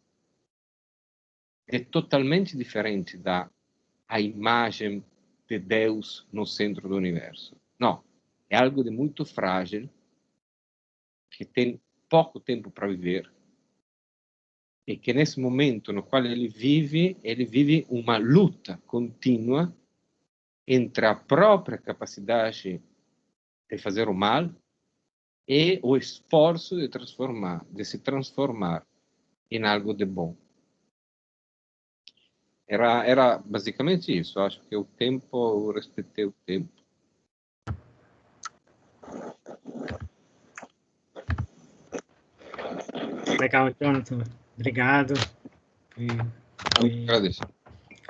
totalmente diferente da imagem de Deus no centro do universo. Não, é algo de muito frágil, que tem pouco tempo para viver, e que nesse momento no qual ele vive uma luta contínua entre a própria capacidade de fazer o mal e o esforço de se transformar em algo de bom. Era basicamente isso. Acho que eu respeitei o tempo. Legal, Jonathan. Obrigado. Foi Agradeço.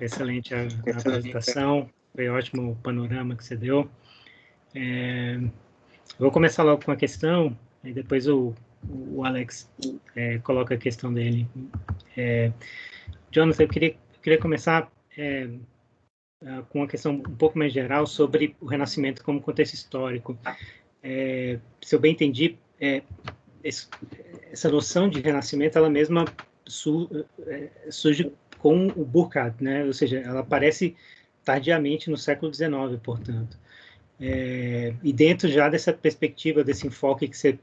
excelente a apresentação. Foi ótimo o panorama que você deu. Vou começar logo com a questão, e depois o Alex coloca a questão dele. Jonathan, eu queria começar com uma questão um pouco mais geral sobre o Renascimento como contexto histórico. Se eu bem entendi, essa noção de Renascimento, ela mesma surge com o Burckhardt, né? Ou seja, ela aparece tardiamente no século XIX, portanto. E dentro já dessa perspectiva, desse enfoque que você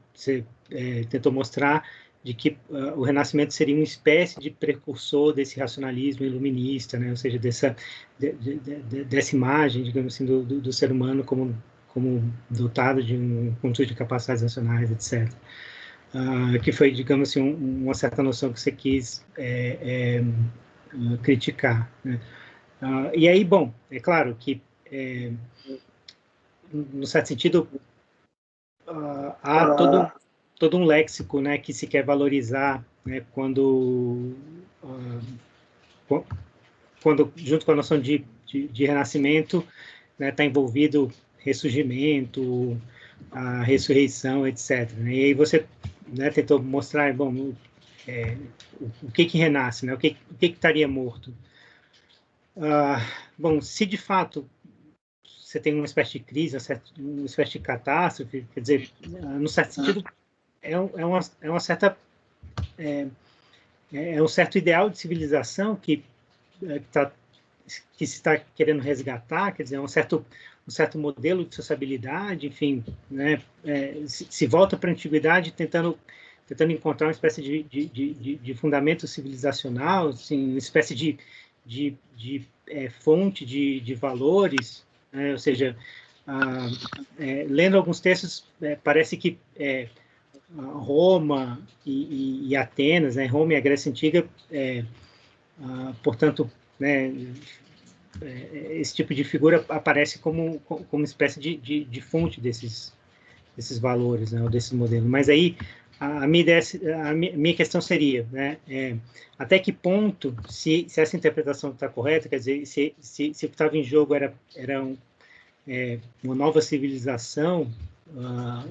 tentou mostrar, de que o Renascimento seria uma espécie de precursor desse racionalismo iluminista, né? Ou seja, dessa imagem, digamos assim, do ser humano como dotado de um conjunto de capacidades racionais, etc. Que foi, digamos assim, uma certa noção que você quis criticar, né? E aí, bom, é claro que, no certo sentido, há todo um léxico, né, que se quer valorizar, né, quando junto com a noção de renascimento, né, está envolvido ressurgimento, a ressurreição, etc. Né? E aí você, né, tentou mostrar, bom, o que renasce, né? O que estaria morto. Bom, se de fato você tem uma espécie de crise, uma espécie de catástrofe, quer dizer, no certo sentido, é um certo ideal de civilização que se está querendo resgatar, quer dizer, um certo modelo de sociabilidade, enfim, né, se volta para a antiguidade tentando tentando encontrar uma espécie de fundamento civilizacional, assim, uma espécie de fonte de valores, né? Ou seja, lendo alguns textos, parece que Roma e Atenas, né? Roma e a Grécia Antiga, portanto, né, esse tipo de figura aparece como uma espécie de fonte desses valores, né, ou desses modelos. Mas aí a minha questão seria, né, até que ponto, se essa interpretação está correta, quer dizer, se o que estava em jogo era uma nova civilização,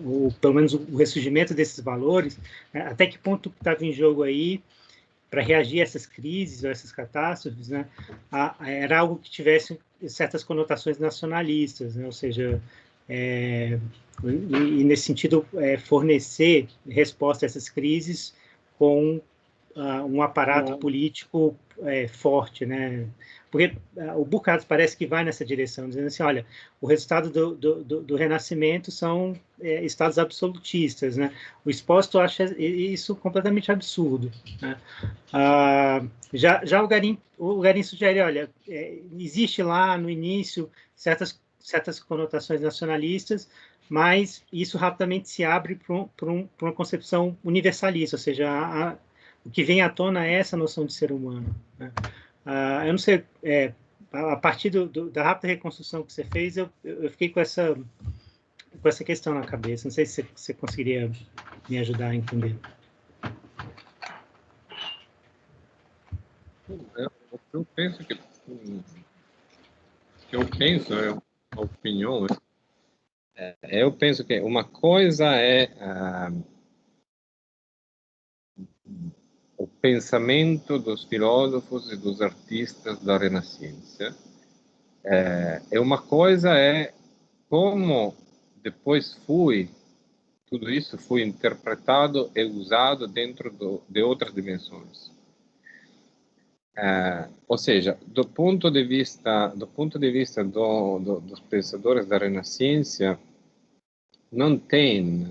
ou pelo menos o ressurgimento desses valores, né, até que ponto estava em jogo aí para reagir a essas crises ou essas catástrofes, né, era algo que tivesse certas conotações nacionalistas, né, ou seja, e nesse sentido fornecer resposta a essas crises com um aparato político forte, né? Porque o Burckhardt parece que vai nessa direção, dizendo assim, olha, o resultado do Renascimento são estados absolutistas, né? O Espósito acha isso completamente absurdo, né? Já o Garim sugere, olha, existe lá no início certas conotações nacionalistas, mas isso rapidamente se abre para uma concepção universalista, ou seja, o que vem à tona é essa noção de ser humano, né? Eu não sei, a partir da rápida reconstrução que você fez, eu fiquei com essa questão na cabeça. Não sei se você conseguiria me ajudar a entender. Eu penso que é uma opinião. Eu penso que uma coisa é o pensamento dos filósofos e dos artistas da Renascença. E uma coisa é como depois tudo isso foi interpretado e usado dentro de outras dimensões. Ou seja, do ponto de vista dos pensadores da Renascença, não tem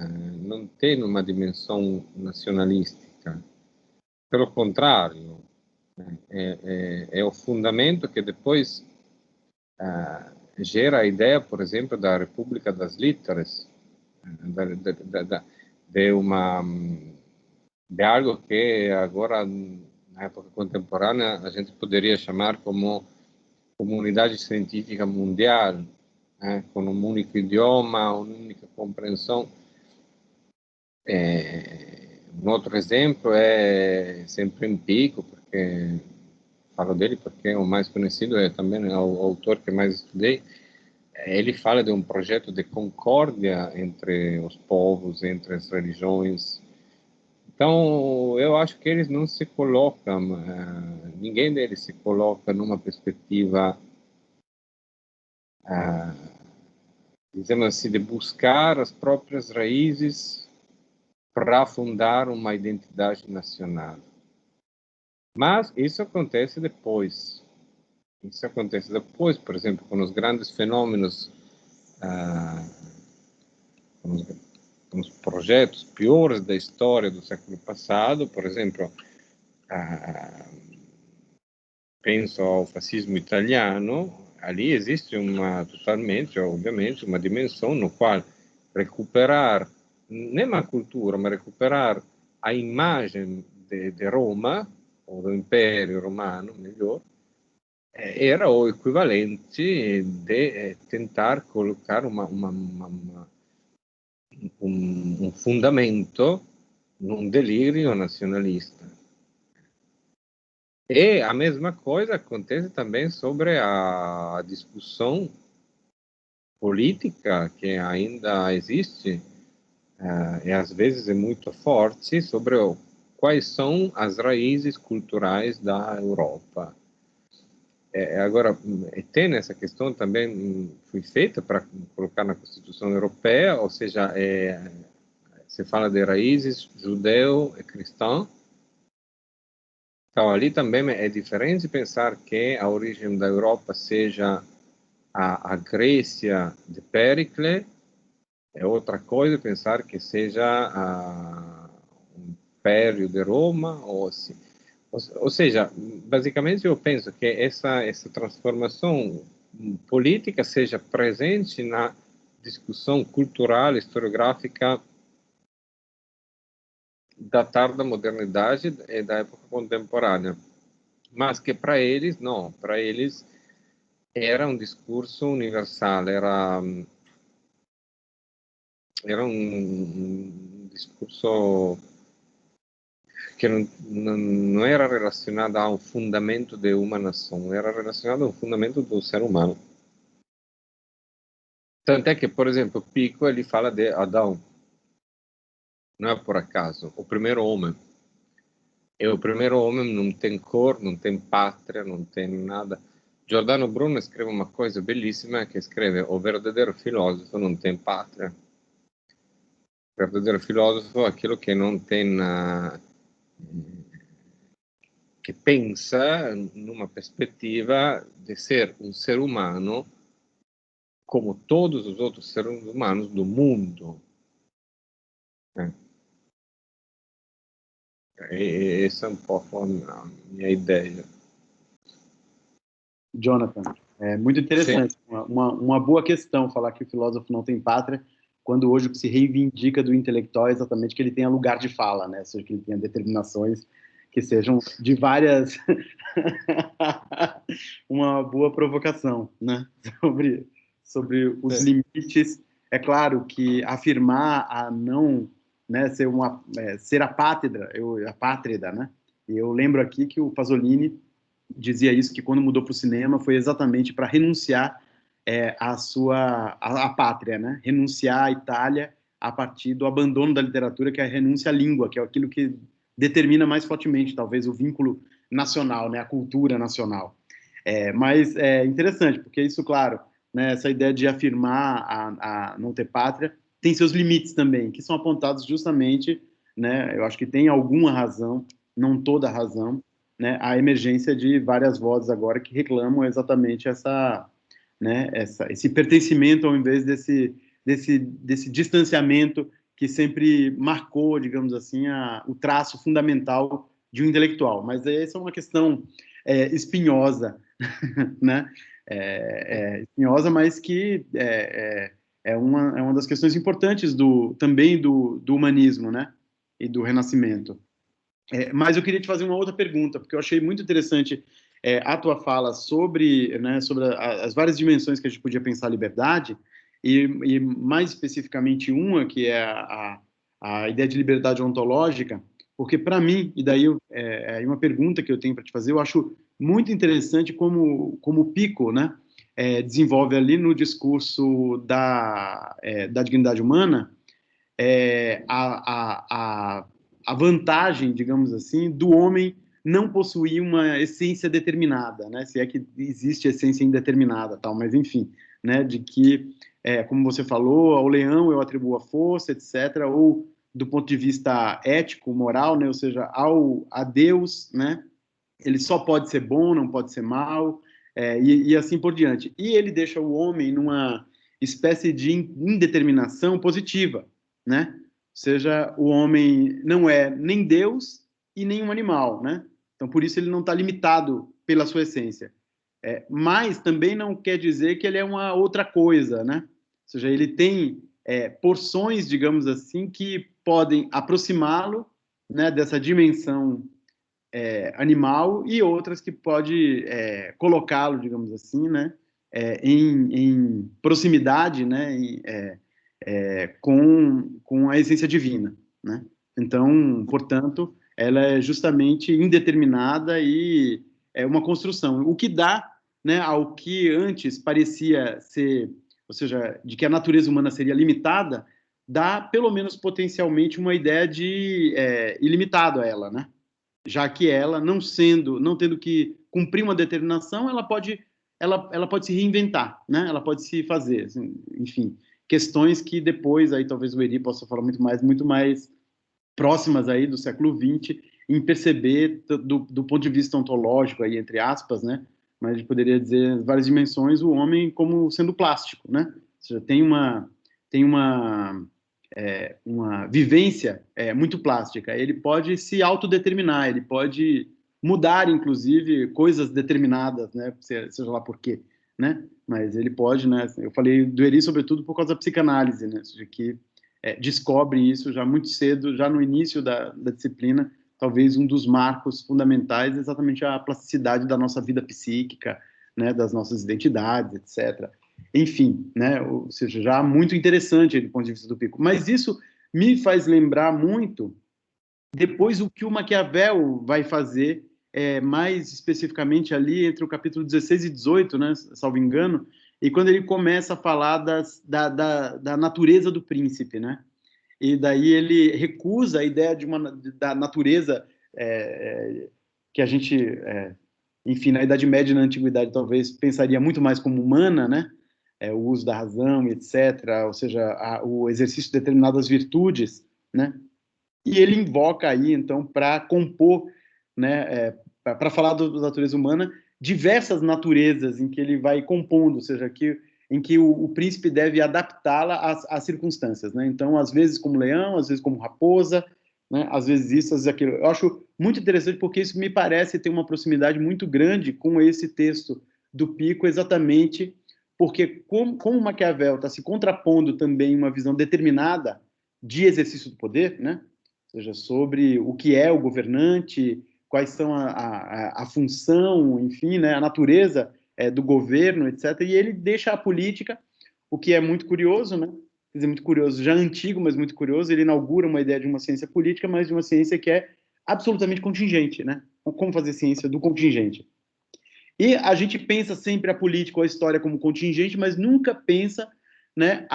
uma dimensão nacionalística. Pelo contrário, é o fundamento que depois gera a ideia, por exemplo, da República das Letras, de algo que agora, na época contemporânea, a gente poderia chamar como comunidade científica mundial, com um único idioma, uma única compreensão. Um outro exemplo é sempre Pico, porque falo dele porque é o mais conhecido, é também o autor que mais estudei. Ele fala de um projeto de concórdia entre os povos, entre as religiões. Então, eu acho que eles não se colocam, ninguém deles se coloca numa perspectiva, dizemos assim, de buscar as próprias raízes para fundar uma identidade nacional. Mas isso acontece depois. Por exemplo, com os grandes fenômenos, com os projetos piores da história do século passado. Por exemplo, penso ao fascismo italiano. Ali existe obviamente, uma dimensão no qual recuperar, nem a cultura, mas recuperar a imagem de Roma, ou do Império Romano, melhor, era o equivalente de tentar colocar um fundamento num delírio nacionalista. E a mesma coisa acontece também sobre a discussão política que ainda existe, e às vezes é muito forte, sobre quais são as raízes culturais da Europa. Agora, tem essa questão também, foi feita para colocar na Constituição Europeia, ou seja, se fala de raízes judeu e cristão. Então, ali também é diferente pensar que a origem da Europa seja a Grécia de Péricles, é outra coisa pensar que seja império de Roma, ou seja, basicamente eu penso que essa transformação política seja presente na discussão cultural, historiográfica da tarda modernidade e da época contemporânea, mas que para eles não, para eles era um discurso universal, era um discurso que não era relacionado a um fundamento de uma nação, era relacionado a um fundamento do ser humano. Tanto é que, por exemplo, Pico ele fala de Adão, não é por acaso, o primeiro homem. E o primeiro homem não tem cor, não tem pátria, não tem nada. Giordano Bruno escreve uma coisa bellissima que escreve: o verdadeiro filósofo não tem pátria. O verdadeiro filósofo é aquilo que não tem que pensa numa perspectiva de ser um ser humano como todos os outros seres humanos do mundo. E essa é um pouco a minha ideia. Jonathan, é muito interessante. Uma boa questão falar que o filósofo não tem pátria, quando hoje o que se reivindica do intelectual é exatamente que ele tenha lugar de fala, né? Ou seja, que ele tenha determinações que sejam de várias... Uma boa provocação, né? Sobre os limites. É claro que afirmar a não... Né, ser apátrida, né? E eu lembro aqui que o Pasolini dizia isso, que quando mudou para o cinema foi exatamente para renunciar à pátria, né? Renunciar à Itália a partir do abandono da literatura, que é a renúncia à língua, que é aquilo que determina mais fortemente, talvez, o vínculo nacional, né? A cultura nacional. Mas é interessante, porque isso, claro, né, essa ideia de afirmar a não ter pátria tem seus limites também, que são apontados justamente, né, eu acho que tem alguma razão, não toda a razão, né, a emergência de várias vozes agora que reclamam exatamente esse pertencimento ao invés desse distanciamento que sempre marcou, digamos assim, o traço fundamental de um intelectual. Mas essa é uma questão espinhosa, né? Espinhosa, mas que é uma das questões importantes também do humanismo, né? E do Renascimento. Mas eu queria te fazer uma outra pergunta, porque eu achei muito interessante a tua fala sobre, né, sobre as várias dimensões que a gente podia pensar a liberdade, e mais especificamente uma, que é a ideia de liberdade ontológica, porque para mim, e daí uma pergunta que eu tenho para te fazer, eu acho muito interessante como o Pico, né, desenvolve ali no discurso da dignidade humana a vantagem, digamos assim, do homem não possuir uma essência determinada, né? Se é que existe essência indeterminada, tal, mas enfim, né? De que, como você falou, ao leão eu atribuo a força, etc. Ou do ponto de vista ético, moral, né? Ou seja, a Deus, né? Ele só pode ser bom, não pode ser mal, e assim por diante. E ele deixa o homem numa espécie de indeterminação positiva, né? Ou seja, o homem não é nem Deus e nem um animal, né? Então, por isso ele não está limitado pela sua essência. Mas também não quer dizer que ele é uma outra coisa, né? Ou seja, ele tem porções, digamos assim, que podem aproximá-lo, né, dessa dimensão animal, e outras que pode colocá-lo, digamos assim, né, em proximidade, né, com a essência divina, né? Então, portanto, ela é justamente indeterminada e é uma construção, o que dá, né, ao que antes parecia ser, ou seja, de que a natureza humana seria limitada, dá pelo menos potencialmente uma ideia de ilimitado a ela, né? Já que ela, não tendo que cumprir uma determinação, ela pode se reinventar, né? Ela pode se fazer, assim, enfim, questões que depois aí talvez o Eri possa falar muito mais próximas aí do século XX, em perceber do ponto de vista ontológico aí, entre aspas, né? Mas a gente poderia dizer várias dimensões, o homem como sendo plástico, né? Ou seja, tem uma uma vivência muito plástica. Ele pode se autodeterminar, ele pode mudar, inclusive, coisas determinadas, né? Seja lá por quê, né? Mas ele pode, né? Eu falei do Eri, sobretudo, por causa da psicanálise, né? De que descobre isso já muito cedo, já no início da disciplina, talvez um dos marcos fundamentais, exatamente a plasticidade da nossa vida psíquica, né? Das nossas identidades, etc. Enfim, né? Ou seja, já muito interessante do ponto de vista do Pico. Mas isso me faz lembrar muito depois o que o Maquiavel vai fazer, mais especificamente ali entre o capítulo 16 e 18, né, salvo engano, e quando ele começa a falar da natureza do príncipe, né? E daí ele recusa a ideia da natureza que a gente, enfim, na Idade Média e na Antiguidade talvez pensaria muito mais como humana, né? O uso da razão, etc., ou seja, o exercício de determinadas virtudes, né? E ele invoca aí, então, para compor, né, para falar da natureza humana, diversas naturezas em que ele vai compondo, ou seja, em que o príncipe deve adaptá-la às circunstâncias, né? Então, às vezes como leão, às vezes como raposa, né? Às vezes isso, às vezes aquilo. Eu acho muito interessante porque isso me parece ter uma proximidade muito grande com esse texto do Pico, exatamente porque como Maquiavel está se contrapondo também uma visão determinada de exercício do poder, né? Ou seja, sobre o que é o governante, quais são a função, enfim, né, a natureza do governo, etc. E ele deixa a política, o que é muito curioso, né? Quer dizer, muito curioso, já antigo, mas muito curioso. Ele inaugura uma ideia de uma ciência política, mas de uma ciência que é absolutamente contingente, né? Como fazer ciência do contingente. E a gente pensa sempre a política ou a história como contingente, mas nunca pensa, né,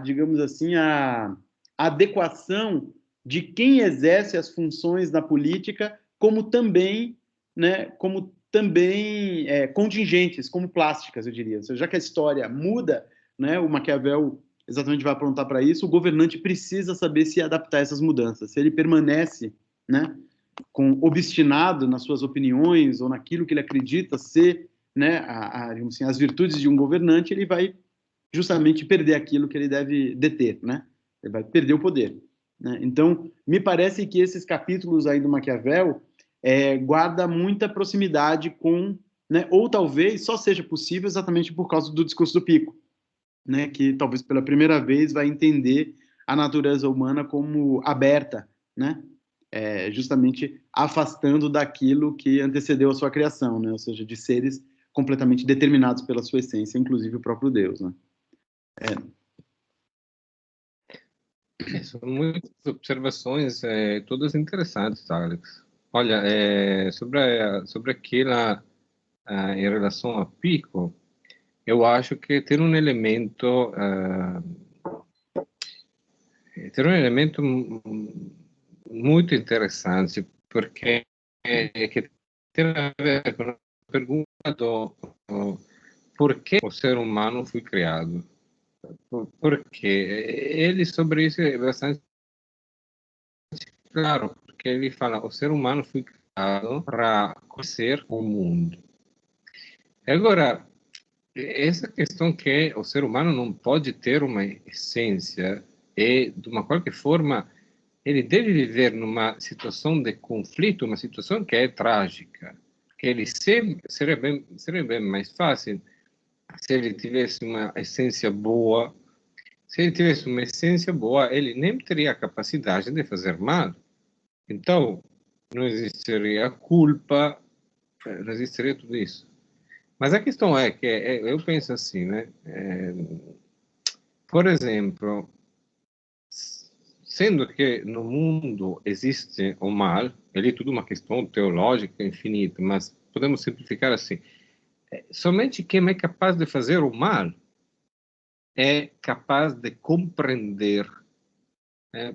digamos assim, a adequação de quem exerce as funções na política como também, né, contingentes, como plásticas, eu diria. Ou seja, já que a história muda, né, o Maquiavel exatamente vai apontar para isso, o governante precisa saber se adaptar a essas mudanças. Se ele permanece, né, obstinado nas suas opiniões ou naquilo que ele acredita ser, né, digamos assim, as virtudes de um governante, ele vai justamente perder aquilo que ele deve deter, né? Ele vai perder o poder, né? Então, me parece que esses capítulos aí do Maquiavel guarda muita proximidade com, né, ou talvez só seja possível exatamente por causa do discurso do Pico, né, que talvez pela primeira vez vai entender a natureza humana como aberta, né? Justamente afastando daquilo que antecedeu a sua criação, né? Ou seja, de seres completamente determinados pela sua essência, inclusive o próprio Deus, né? São muitas observações, todas interessantes, Alex. Olha, sobre aquela em relação a Pico, eu acho que tem um elemento muito interessante, porque que tem a ver com a pergunta do por que o ser humano foi criado. Porque ele sobre isso é bastante claro, porque ele fala o ser humano foi criado para conhecer o mundo. Agora, essa questão que o ser humano não pode ter uma essência e, de uma qualquer forma, ele deve viver numa situação de conflito, uma situação que é trágica, que ele seria bem mais fácil se ele tivesse uma essência boa. Se ele tivesse uma essência boa, ele nem teria a capacidade de fazer mal. Então, não existiria culpa, não existiria tudo isso. Mas a questão é que eu penso assim, né? Por exemplo, sendo que no mundo existe o mal, ele é tudo uma questão teológica infinita, mas podemos simplificar assim: somente quem é capaz de fazer o mal é capaz de compreender.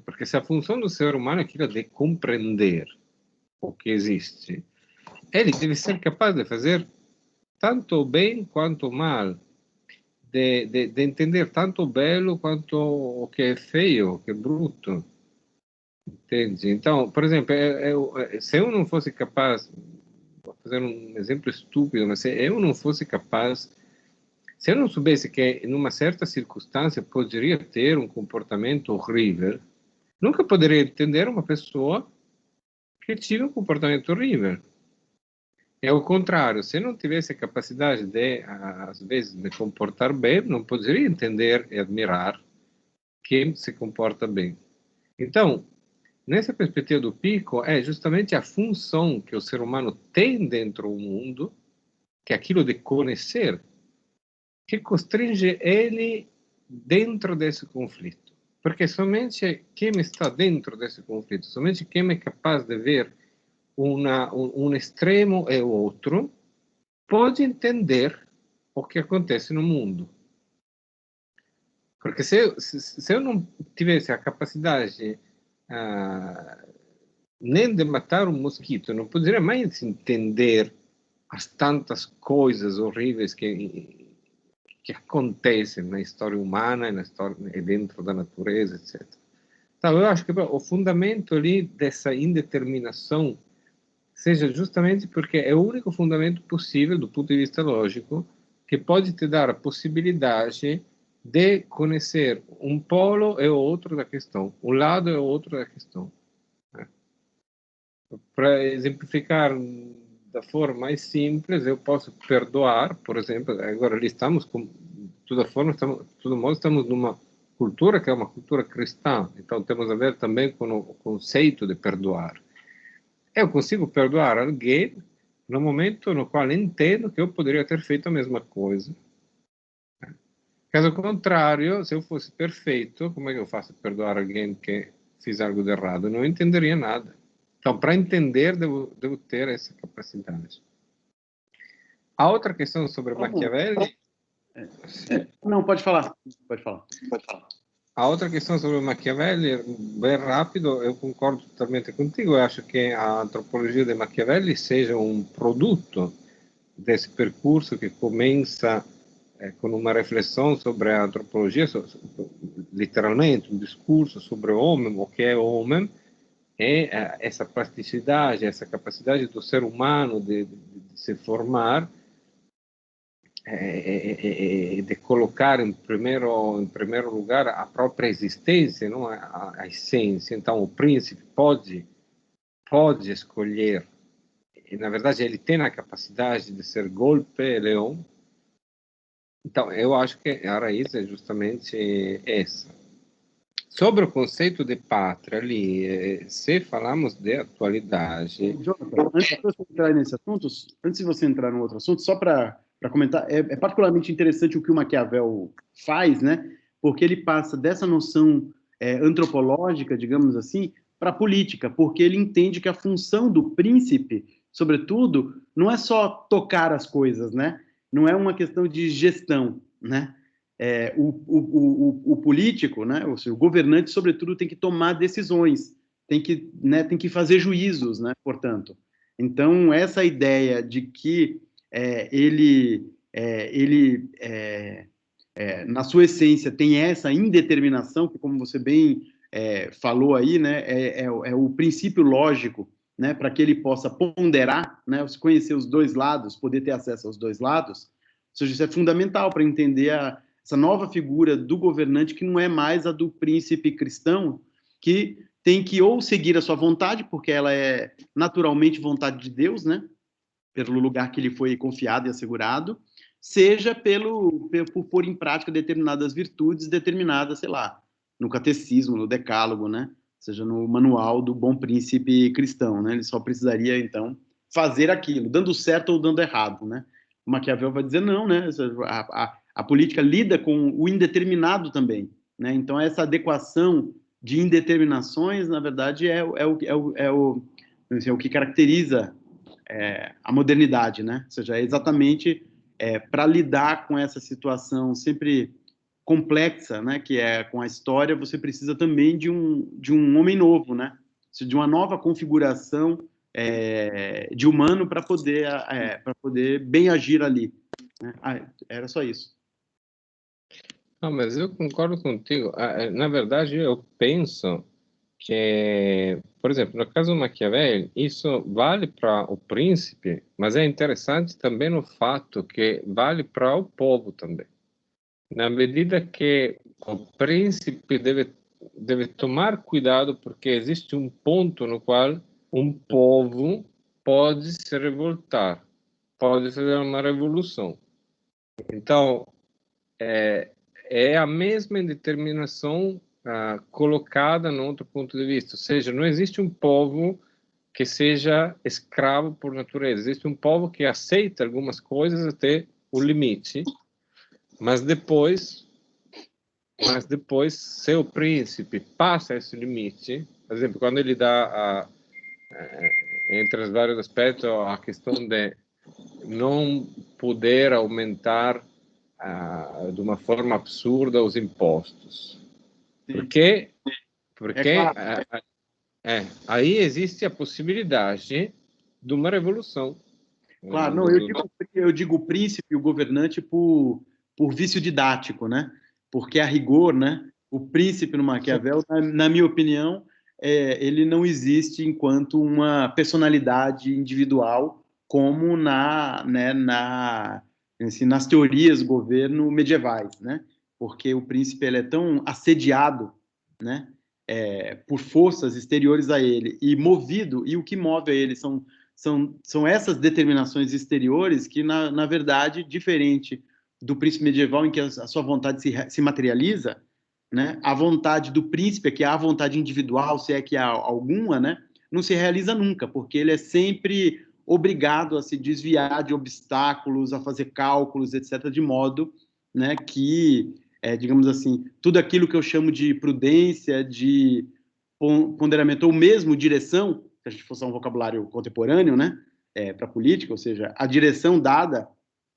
Porque se a função do ser humano é aquilo de compreender o que existe, ele deve ser capaz de fazer tanto o bem quanto o mal, de entender tanto o belo quanto o que é feio, o que é bruto. Entende? Então, por exemplo, se eu não fosse capaz, vou fazer um exemplo estúpido, mas se eu não fosse capaz, Se eu não soubesse que, em uma certa circunstância, poderia ter um comportamento horrível, nunca poderia entender uma pessoa que tive um comportamento horrível. É o contrário, se eu não tivesse a capacidade de, às vezes, me comportar bem, não poderia entender e admirar quem se comporta bem. Então, nessa perspectiva do Pico, é justamente a função que o ser humano tem dentro do mundo, que é aquilo de conhecer, que constringe ele dentro desse conflito. Porque somente quem está dentro desse conflito, somente quem é capaz de ver um extremo e o outro, pode entender o que acontece no mundo. Porque se eu não tivesse a capacidade nem de matar um mosquito, eu não poderia mais entender as tantas coisas horríveis que acontecem na história humana e dentro da natureza, etc. Então, eu acho que o fundamento ali dessa indeterminação seja justamente porque é o único fundamento possível, do ponto de vista lógico, que pode te dar a possibilidade de conhecer um polo e o outro da questão, um lado e o outro da questão. Para exemplificar da forma mais simples, eu posso perdoar, por exemplo, agora ali estamos, de todo modo, estamos numa cultura que é uma cultura cristã, então temos a ver também com o conceito de perdoar. Eu consigo perdoar alguém no momento no qual entendo que eu poderia ter feito a mesma coisa. Caso contrário, se eu fosse perfeito, como é que eu faço perdoar alguém que fez algo de errado? Eu não entenderia nada. Então, para entender, devo ter essa capacidade. A outra questão sobre Maquiavelli... Não, pode falar. Pode falar. A outra questão sobre Maquiavelli, bem rápido, eu concordo totalmente contigo. Eu acho que a antropologia de Maquiavelli seja um produto desse percurso que começa com uma reflexão sobre a antropologia, literalmente um discurso sobre o homem, o que é o homem, e essa plasticidade, essa capacidade do ser humano de se formar, de colocar em primeiro lugar a própria existência, não a essência. Então o príncipe pode escolher, e na verdade ele tem a capacidade de ser golpe e leão. Então eu acho que a raiz é justamente essa. Sobre o conceito de pátria ali, se falamos de atualidade... Jonathan, antes de você entrar nesse assunto, antes de você entrar no outro assunto, só para comentar, é particularmente interessante o que o Maquiavel faz, né? Porque ele passa dessa noção antropológica, digamos assim, para a política, porque ele entende que a função do príncipe, sobretudo, não é só tocar as coisas, né? Não é uma questão de gestão, né? O político, né? Ou seja, o governante, sobretudo, tem que tomar decisões, tem que fazer juízos, né? Portanto, então essa ideia de que ele na sua essência tem essa indeterminação, que como você bem falou aí, né? É o princípio lógico, né? Para que ele possa ponderar, né? Conhecer os dois lados, poder ter acesso aos dois lados. Ou seja, isso é fundamental para entender essa nova figura do governante, que não é mais a do príncipe cristão, que tem que ou seguir a sua vontade, porque ela é naturalmente vontade de Deus, né? Pelo lugar que lhe foi confiado e assegurado, seja por pôr em prática determinadas virtudes, determinadas, sei lá, no catecismo, no decálogo, né? Seja no manual do bom príncipe cristão, né? Ele só precisaria, então, fazer aquilo, dando certo ou dando errado, né? O Maquiavel vai dizer não, né? A política lida com o indeterminado também, né? Então essa adequação de indeterminações, na verdade, é o que caracteriza a modernidade, né? Ou seja, é exatamente para lidar com essa situação sempre complexa, né? Que é com a história, você precisa também de um homem novo, né? De uma nova configuração de humano para poder bem agir ali. Né? Era só isso. Não, mas eu concordo contigo. Na verdade, eu penso que, por exemplo, no caso do Maquiavel, isso vale para o príncipe, mas é interessante também o fato que vale para o povo também. na medida que o príncipe deve tomar cuidado, porque existe um ponto no qual um povo pode se revoltar, pode fazer uma revolução. Então, é a mesma indeterminação colocada no outro ponto de vista. Ou seja, não existe um povo que seja escravo por natureza. Existe um povo que aceita algumas coisas até o limite, mas depois, se o príncipe passa esse limite, por exemplo, quando ele dá, entre os vários aspectos, a questão de não poder aumentar de uma forma absurda os impostos. Por quê? Porque aí existe a possibilidade de uma revolução. Claro, não, eu digo o príncipe e o governante por vício didático, né? Porque, a rigor, né, o príncipe no Maquiavel, na minha opinião, ele não existe enquanto uma personalidade individual, como nas teorias do governo medievais, né? Porque o príncipe ele é tão assediado, né, por forças exteriores a ele, e o que move a ele são essas determinações exteriores que, na verdade, diferente do príncipe medieval, em que a sua vontade se materializa, né, a vontade do príncipe, que é a vontade individual, se é que há alguma, né, não se realiza nunca, porque ele é sempre obrigado a se desviar de obstáculos, a fazer cálculos, etc., de modo, né, que, digamos assim, tudo aquilo que eu chamo de prudência, de ponderamento, ou mesmo direção, se a gente fosse um vocabulário contemporâneo, né, para a política, ou seja, a direção dada,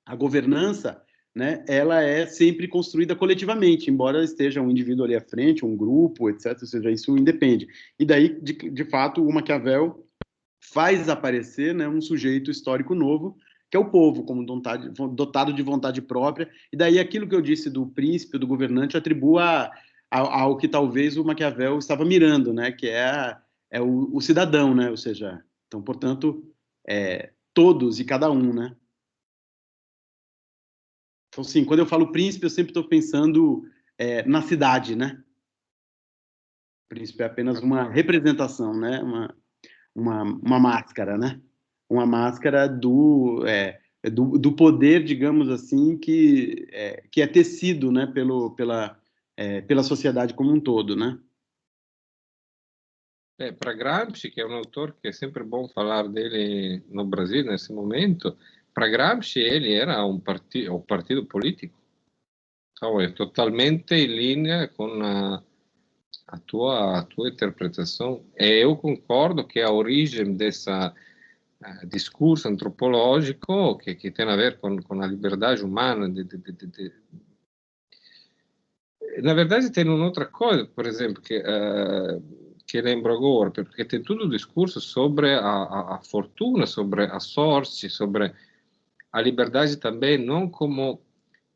a governança, né, ela é sempre construída coletivamente, embora esteja um indivíduo ali à frente, um grupo, etc., ou seja, isso independe. E daí, de fato, o Maquiavel faz aparecer, né, um sujeito histórico novo, que é o povo, como dotado de vontade própria, e daí aquilo que eu disse do príncipe, do governante, atribua ao que talvez o Maquiavel estava mirando, né, que é o cidadão, né, ou seja, então, portanto, todos e cada um, né. Então, sim, quando eu falo príncipe, eu sempre estou pensando na cidade, né. O príncipe é apenas uma representação, né, uma máscara, né, uma máscara do poder, digamos assim, que é tecido, né, pela sociedade como um todo, né. Para Gramsci, que é um autor que é sempre bom falar dele no Brasil nesse momento, para Gramsci ele era um partido político. Então é totalmente em linha com a tua interpretação. E eu concordo que a origem dessa discurso antropológico que tem a ver com a liberdade humana. Na verdade, tem outra coisa, por exemplo, que lembro agora, porque tem todo o discurso sobre a fortuna, sobre a sorte, sobre a liberdade também, não como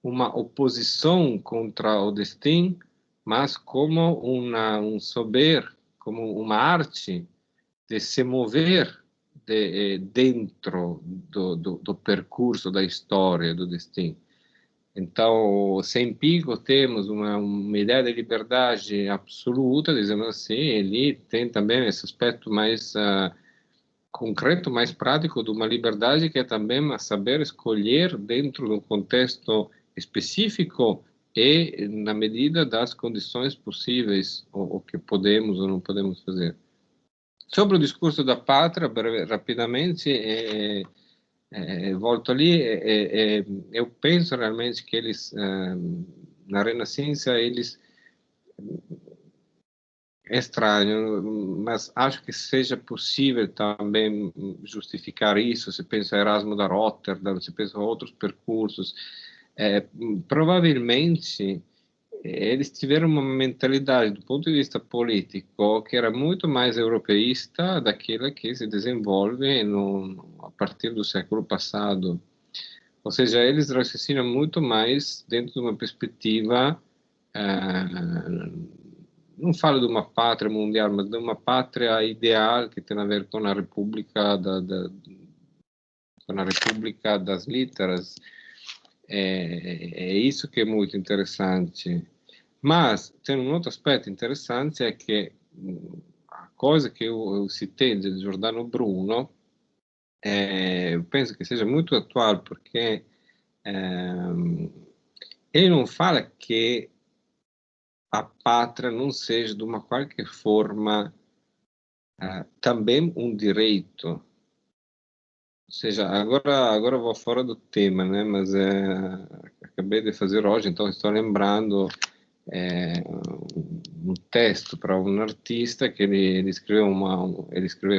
uma oposição contra o destino, mas como um saber, como uma arte de se mover dentro do percurso da história, do destino. Então, sem Pico, temos uma ideia de liberdade absoluta, dizemos assim, ele tem também esse aspecto mais concreto, mais prático de uma liberdade que é também a saber escolher dentro de um contexto específico e na medida das condições possíveis, o que podemos ou não podemos fazer. Sobre o discurso da pátria, rapidamente, volto ali, eu penso realmente que eles, na Renascença, eles, é estranho, mas acho que seja possível também justificar isso, se pensa Erasmo da Rotterdam, se pensa outros percursos, provavelmente eles tiveram uma mentalidade do ponto de vista político que era muito mais europeísta daquela que se desenvolve a partir do século passado. Ou seja, eles raciocinam muito mais dentro de uma perspectiva, não falo de uma pátria mundial, mas de uma pátria ideal que tem a ver com a República das Literas, É isso que é muito interessante. Mas tem um outro aspecto interessante, é que a coisa que eu citei de Giordano Bruno, eu penso que seja muito atual, porque ele não fala que a pátria não seja, de uma qualquer forma, também um direito. Ou seja, agora vou fora do tema, né? Mas acabei de fazer hoje, então estou lembrando um texto para um artista que ele escreveu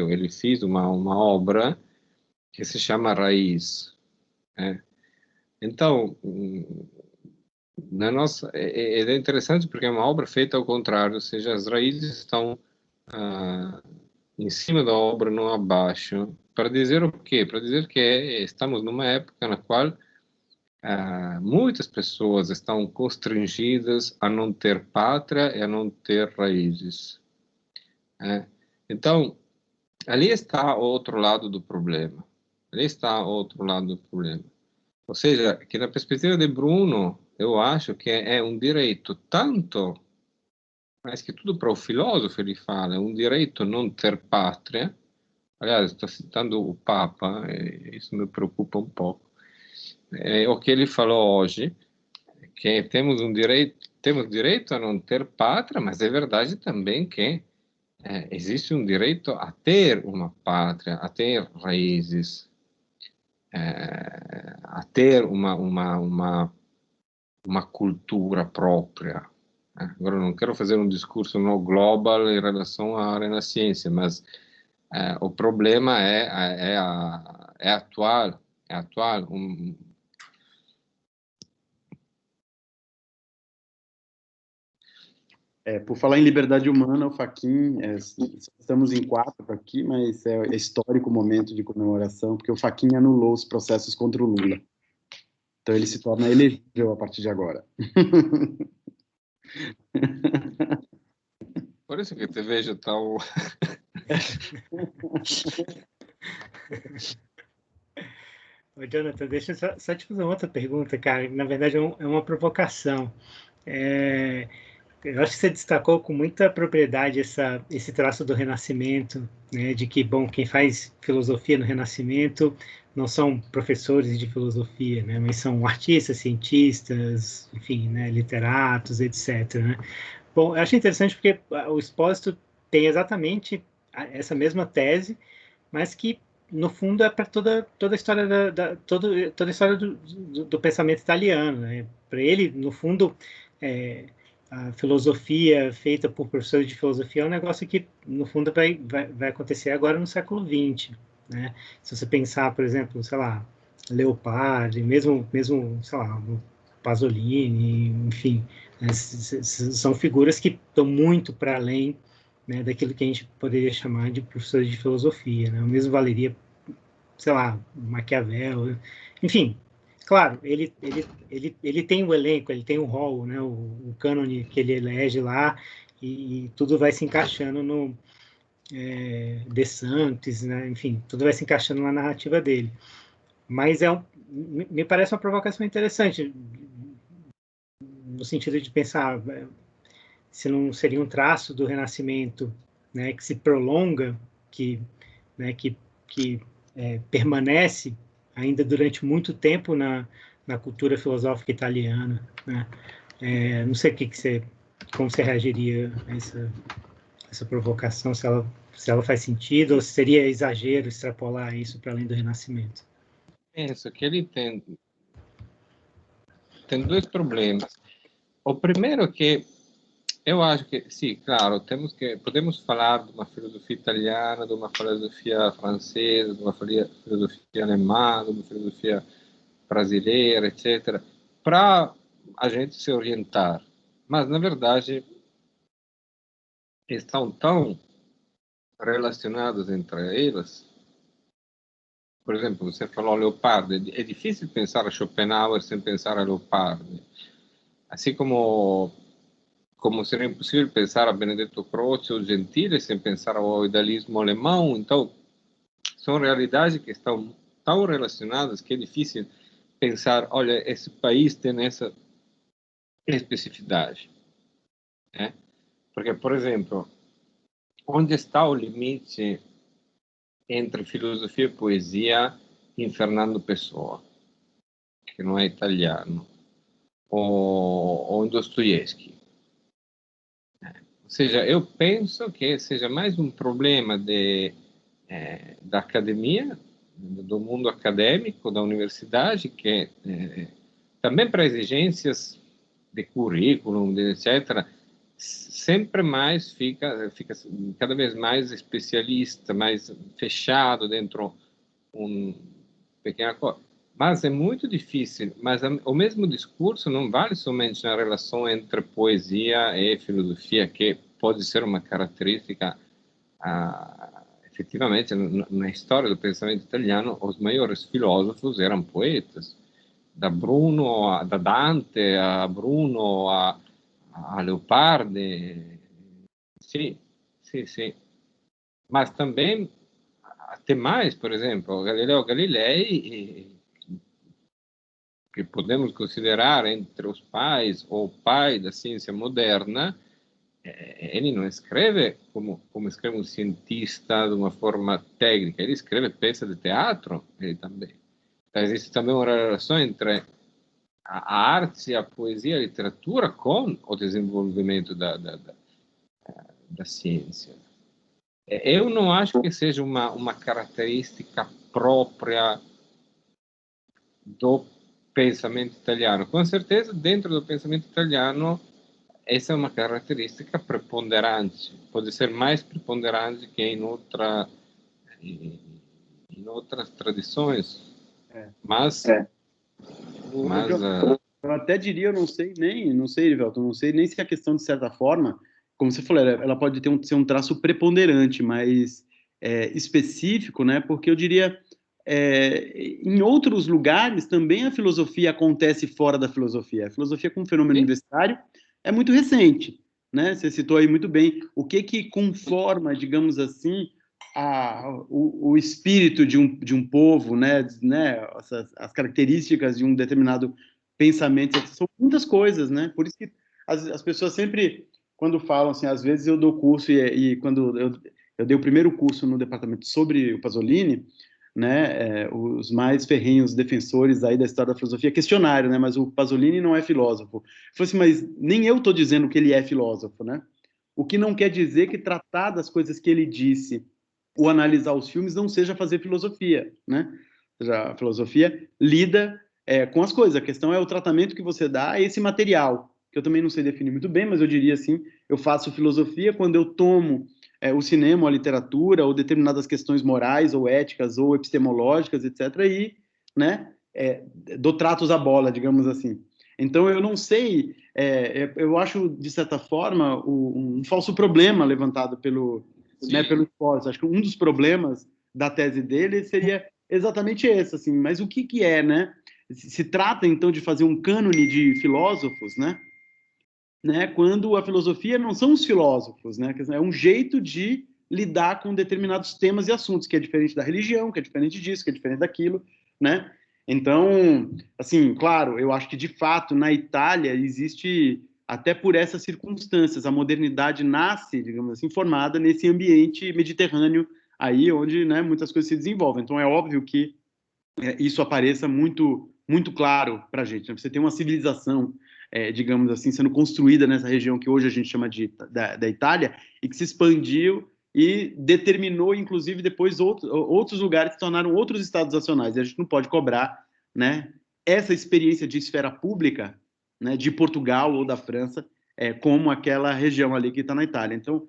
ele fez uma obra que se chama Raiz. Então, na nossa é interessante porque é uma obra feita ao contrário, ou seja, as raízes estão em cima da obra, não abaixo. Para dizer o quê? Para dizer que estamos numa época na qual muitas pessoas estão constrangidas a não ter pátria e a não ter raízes. Então, ali está o outro lado do problema. Ali está o outro lado do problema. Ou seja, que na perspectiva de Bruno, eu acho que é um direito tanto, mas que tudo para o filósofo ele fala, é um direito não ter pátria. Aliás, estou citando o Papa, isso me preocupa um pouco. O que ele falou hoje, que temos direito a não ter pátria, mas é verdade também que existe um direito a ter uma pátria, a ter raízes, a ter uma cultura própria. Agora, não quero fazer um discurso no global em relação à renascença, mas o problema é atual. É atual. Por falar em liberdade humana, o Fachin, estamos em 4 aqui, mas é histórico o momento de comemoração, porque o Fachin anulou os processos contra o Lula. Então ele se torna elegível a partir de agora. Por isso que te vejo tão... Ô, Jonathan, deixa eu só te fazer uma outra pergunta, cara. Na verdade, é uma provocação. Eu acho que você destacou com muita propriedade esse traço do Renascimento, né, de que, bom, quem faz filosofia no Renascimento não são professores de filosofia, né, mas são artistas, cientistas, enfim, né, literatos, etc. Né? Bom, eu acho interessante porque o Expósito tem exatamente essa mesma tese, mas que no fundo é para toda a história toda a história do pensamento italiano, né? Para ele, no fundo, a filosofia feita por professores de filosofia é um negócio que, no fundo, vai acontecer agora no século XX, né? Se você pensar, por exemplo, sei lá, Leopardi, mesmo sei lá, Pasolini, enfim, né? São figuras que estão muito para além, né, daquilo que a gente poderia chamar de professores de filosofia, né? O mesmo valeria, sei lá, Maquiavel, enfim. Claro, ele tem o elenco, ele tem o rol, né, o cânone que ele elege lá, e tudo vai se encaixando no De Santis, né, enfim, tudo vai se encaixando na narrativa dele. Mas me parece uma provocação interessante, no sentido de pensar se não seria um traço do Renascimento, né, que se prolonga, que permanece ainda durante muito tempo na cultura filosófica italiana, né? Não sei como você reagiria a essa provocação, se ela faz sentido ou se seria exagero extrapolar isso para além do Renascimento. Penso que ele tem dois problemas. O primeiro é que eu acho que, sim, claro, podemos falar de uma filosofia italiana, de uma filosofia francesa, de uma filosofia alemã, de uma filosofia brasileira, etc., para a gente se orientar. Mas, na verdade, estão tão relacionadas entre elas. Por exemplo, você falou Leopardi, é difícil pensar a Schopenhauer sem pensar a Leopardi. Assim como seria impossível pensar a Benedetto Croce ou Gentile sem pensar ao idealismo alemão. Então, são realidades que estão tão relacionadas que é difícil pensar, olha, esse país tem essa especificidade, né? Porque, por exemplo, onde está o limite entre filosofia e poesia em Fernando Pessoa, que não é italiano, ou em Dostoiévski? Ou seja, eu penso que seja mais um problema da academia, do mundo acadêmico, da universidade, que também para exigências de currículo, etc., sempre mais fica cada vez mais especialista, mais fechado dentro um pequena coisa. Mas é muito difícil. Mas o mesmo discurso não vale somente na relação entre poesia e filosofia, que pode ser uma característica, efetivamente, na história do pensamento italiano, os maiores filósofos eram poetas. Da Bruno, da Dante, a Bruno, a Leopardi. Sim, sim, sim. Mas também, até mais, por exemplo, Galileu Galilei, que podemos considerar entre os pais, ou pai da ciência moderna, ele não escreve como escreve um cientista de uma forma técnica, ele escreve peça de teatro, ele também. Então, existe também uma relação entre a arte, a poesia, a literatura com o desenvolvimento da ciência. Eu não acho que seja uma característica própria do pensamento italiano. Com certeza, dentro do pensamento italiano, essa é uma característica preponderante. Pode ser mais preponderante que em outras tradições. Mas eu até diria, eu não sei, Erivelton, não sei nem se a questão, de certa forma, como você falou, ela pode ser um traço preponderante, mas específico, né? Porque eu diria, em outros lugares também a filosofia acontece fora da filosofia. A filosofia como fenômeno universitário é muito recente, né? Você citou aí muito bem o que conforma, digamos assim, o espírito de um povo, né? As características de um determinado pensamento, são muitas coisas, né? Por isso que as pessoas sempre, quando falam assim, às vezes eu dou curso, e quando eu dei o primeiro curso no departamento sobre o Pasolini, né, os mais ferrenhos defensores aí da história da filosofia, questionário, né, mas o Pasolini não é filósofo. Eu falei assim, mas nem eu estou dizendo que ele é filósofo, né? O que não quer dizer que tratar das coisas que ele disse ou analisar os filmes não seja fazer filosofia, né? Ou seja, a filosofia lida com as coisas. A questão é o tratamento que você dá a esse material, que eu também não sei definir muito bem, mas eu diria assim, eu faço filosofia quando eu tomo o cinema, a literatura, ou determinadas questões morais, ou éticas, ou epistemológicas, etc., e, né, dou tratos à bola, digamos assim. Então, eu não sei, eu acho, de certa forma, um falso problema levantado pelo Spósito. Acho que um dos problemas da tese dele seria exatamente esse, assim, mas o que é, né? Se trata, então, de fazer um cânone de filósofos, né? Quando a filosofia não são os filósofos, né? É um jeito de lidar com determinados temas e assuntos, que é diferente da religião, que é diferente disso, que é diferente daquilo, né? Então, assim, claro, eu acho que, de fato, na Itália existe, até por essas circunstâncias, a modernidade nasce, digamos assim, formada nesse ambiente mediterrâneo aí, onde, né, muitas coisas se desenvolvem. Então, é óbvio que isso apareça muito, muito claro para a gente, né? Você tem uma civilização, digamos assim, sendo construída nessa região que hoje a gente chama da Itália, e que se expandiu e determinou, inclusive, depois outros lugares se tornaram outros estados nacionais. E a gente não pode cobrar, né, essa experiência de esfera pública, né, de Portugal ou da França, como aquela região ali que está na Itália. Então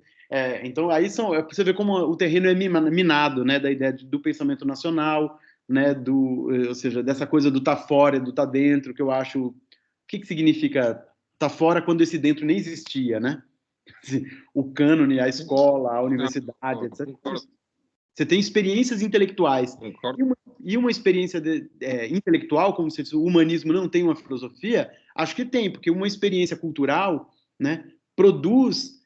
aí você vê como o terreno é minado, né, da ideia do pensamento nacional, né, ou seja, dessa coisa do tá fora e do tá dentro, que eu acho... O que significa tá fora quando esse dentro nem existia, né? O cânone, a escola, a universidade, etc. Você tem experiências intelectuais. E uma experiência intelectual, como se o humanismo não tem uma filosofia, acho que tem, porque uma experiência cultural, né, produz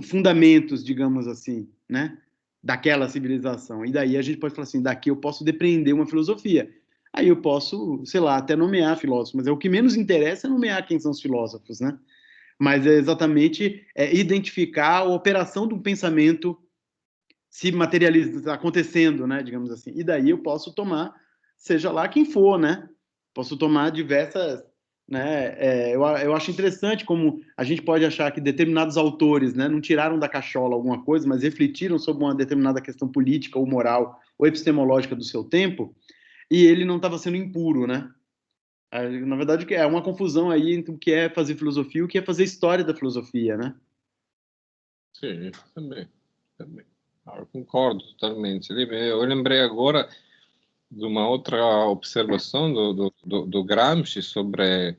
fundamentos, digamos assim, né, daquela civilização. E daí a gente pode falar assim, daqui eu posso depreender uma filosofia. aí eu posso, sei lá, até nomear filósofos, mas o que menos interessa é nomear quem são os filósofos, né? Mas é exatamente identificar a operação de um pensamento se materializa, acontecendo, né, digamos assim. E daí eu posso tomar, seja lá quem for, né? Posso tomar diversas, né? Eu acho interessante como a gente pode achar que determinados autores, né, não tiraram da cachola alguma coisa, mas refletiram sobre uma determinada questão política ou moral ou epistemológica do seu tempo, e ele não estava sendo impuro, né? Na verdade, é uma confusão aí entre o que é fazer filosofia e o que é fazer história da filosofia, né? Sim, também. Eu concordo totalmente. Eu lembrei agora de uma outra observação do Gramsci sobre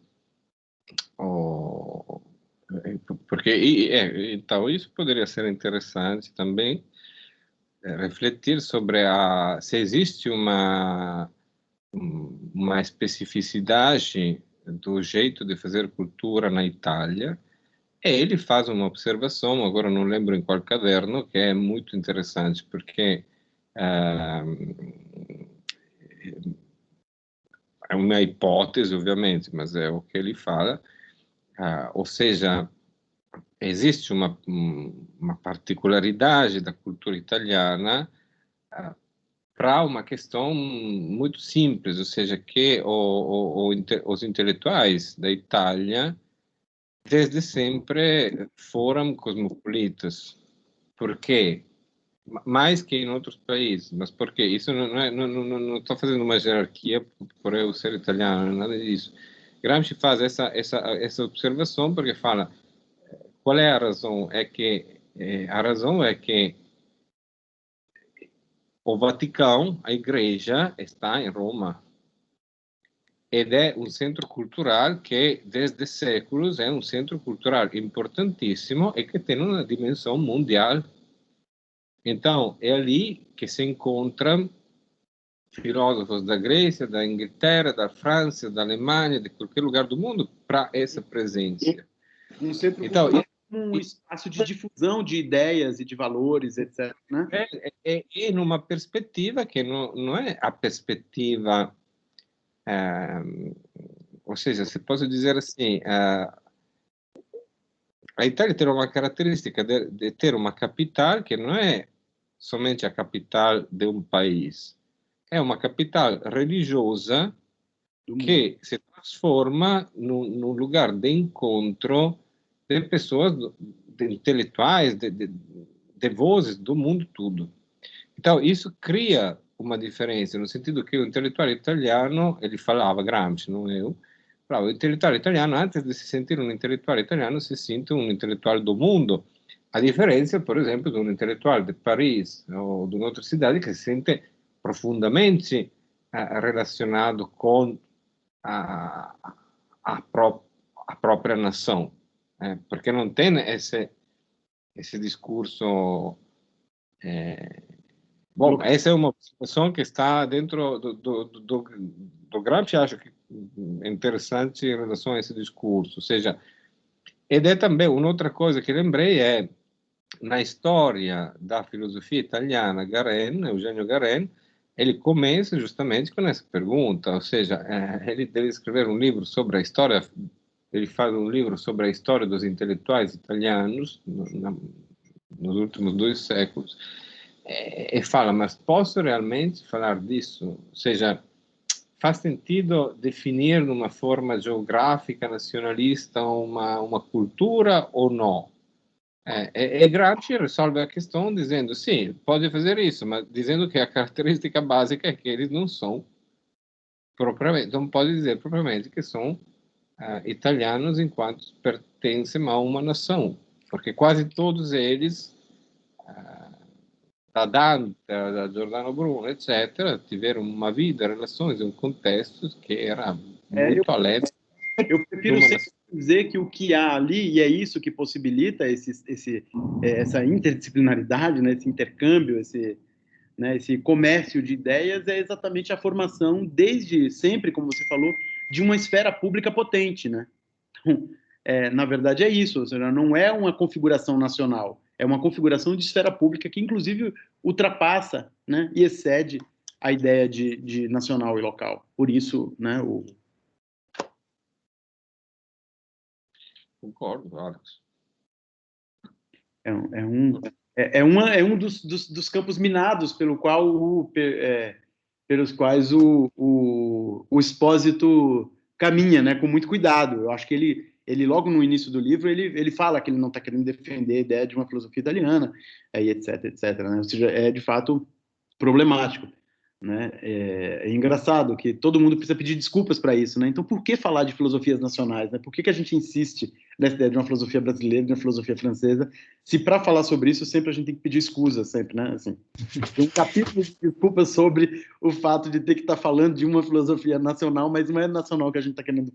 o... Porque, então, isso poderia ser interessante também, refletir sobre se existe uma especificidade do jeito de fazer cultura na Itália. E ele faz uma observação, agora não lembro em qual caderno, que é muito interessante, porque é uma hipótese, obviamente, mas é o que ele fala, ou seja, existe uma particularidade da cultura italiana para uma questão muito simples, ou seja, que os intelectuais da Itália desde sempre foram cosmopolitas. Por quê? Mais que em outros países. Mas por quê? Isso não estou fazendo uma jerarquia por eu ser italiano, nada disso. Gramsci faz essa observação porque fala qual é a razão? A razão é que o Vaticano, a Igreja, está em Roma. Ed è un centro cultural que desde séculos é um centro cultural importantíssimo e que tem uma dimensão mundial. Então, é ali que se encontram filósofos da Grécia, da Inglaterra, da França, da Alemanha, de qualquer lugar do mundo, para essa presença. Um centro cultural como um espaço de difusão de ideias e de valores, etc. Né? E numa perspectiva que não é a perspectiva... ou seja, se posso dizer assim, a Itália tem uma característica de ter uma capital que não é somente a capital de um país, é uma capital religiosa que se transforma num lugar de encontro de pessoas, de intelectuais, de vozes do mundo todo. Então, isso cria uma diferença, no sentido que o intelectual italiano, ele falava, Gramsci, não eu, falava, o intelectual italiano, antes de se sentir um intelectual italiano, se sente um intelectual do mundo. A diferença, por exemplo, de um intelectual de Paris ou de outra cidade que se sente profundamente relacionado com a própria nação, porque não tem esse discurso... Bom, essa é uma observação que está dentro do Gramsci, acho que é interessante em relação a esse discurso. Ou seja, ed é também uma outra coisa que lembrei é na história da filosofia italiana, Eugenio Garen, ele começa justamente com essa pergunta, ou seja, ele deve escrever um livro sobre a história, ele faz um livro sobre a história dos intelectuais italianos nos últimos 2 séculos, e fala, mas posso realmente falar disso? Ou seja, faz sentido definir numa forma geográfica, nacionalista, uma cultura ou não? E Gramsci risolve a questão dizendo, sim, pode fazer isso, mas dizendo que a característica básica é que eles não são propriamente, não pode dizer propriamente que são italianos enquanto pertencem a uma nação, porque quase todos eles... da Dante, da Giordano Bruno, etc., tiveram uma vida, relações, um contexto que era muito além. Eu prefiro sempre dizer que o que há ali, e é isso que possibilita essa interdisciplinaridade, né, esse intercâmbio, esse comércio de ideias, é exatamente a formação, desde sempre, como você falou, de uma esfera pública potente. Né? Então, na verdade, é isso, ou seja, não é uma configuração nacional, é uma configuração de esfera pública que, inclusive, ultrapassa, né, e excede a ideia de nacional e local. Por isso, né, Concordo, Alex. É um dos campos minados pelos quais o Expósito caminha, né, com muito cuidado. Eu acho que ele logo no início do livro, ele fala que ele não está querendo defender a ideia de uma filosofia italiana, etc, né? Ou seja, é de fato problemático. Né? É engraçado que todo mundo precisa pedir desculpas para isso, né? Então, por que falar de filosofias nacionais? Né? Por que a gente insiste nessa ideia de uma filosofia brasileira, de uma filosofia francesa, se para falar sobre isso sempre a gente tem que pedir escusa, sempre, né? Assim, tem um capítulo de desculpas sobre o fato de ter que estar falando de uma filosofia nacional, mas não é nacional que a gente está querendo,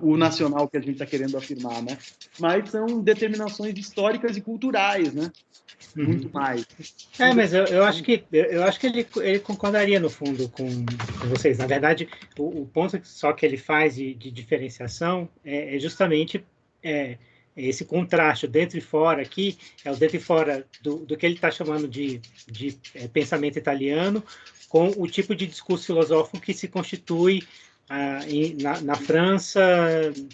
o nacional que a gente está querendo afirmar, né? Mas são determinações históricas e culturais, né? Muito mais. Mas eu acho que ele concordaria no fundo com vocês. Na verdade, o ponto só que ele faz de diferenciação é justamente esse contraste dentro e fora aqui, é o dentro e fora do que ele está chamando de pensamento italiano com o tipo de discurso filosófico que se constitui na França,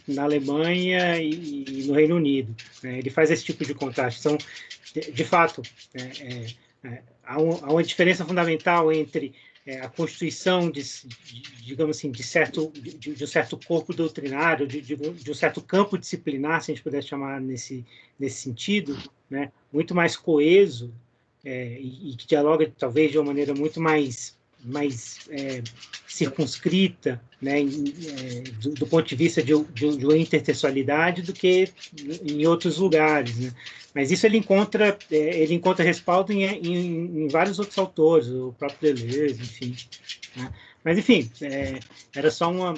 na Alemanha e no Reino Unido. Né? Ele faz esse tipo de contraste. Então, de fato, há uma diferença fundamental entre a constituição digamos assim, de um certo corpo doutrinário, de um certo campo disciplinar, se a gente pudesse chamar nesse sentido, né, muito mais coeso e que dialoga talvez de uma maneira muito mais circunscrita, né, do ponto de vista de uma intertextualidade do que em outros lugares, né? Mas isso ele encontra respaldo em vários outros autores, o próprio Deleuze, enfim. Né? Mas enfim, era só uma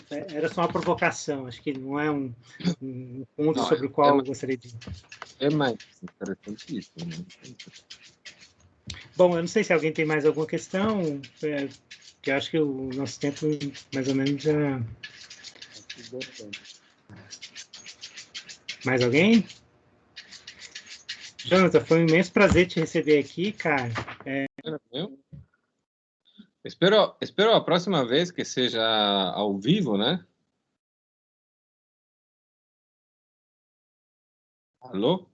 provocação. Acho que não é um ponto sobre o qual eu gostaria de. É mais interessantíssimo. Né? Bom, eu não sei se alguém tem mais alguma questão, que eu acho que o nosso tempo mais ou menos já. Mais alguém? Jonathan, foi um imenso prazer te receber aqui, cara. Espero a próxima vez que seja ao vivo, né? Alô?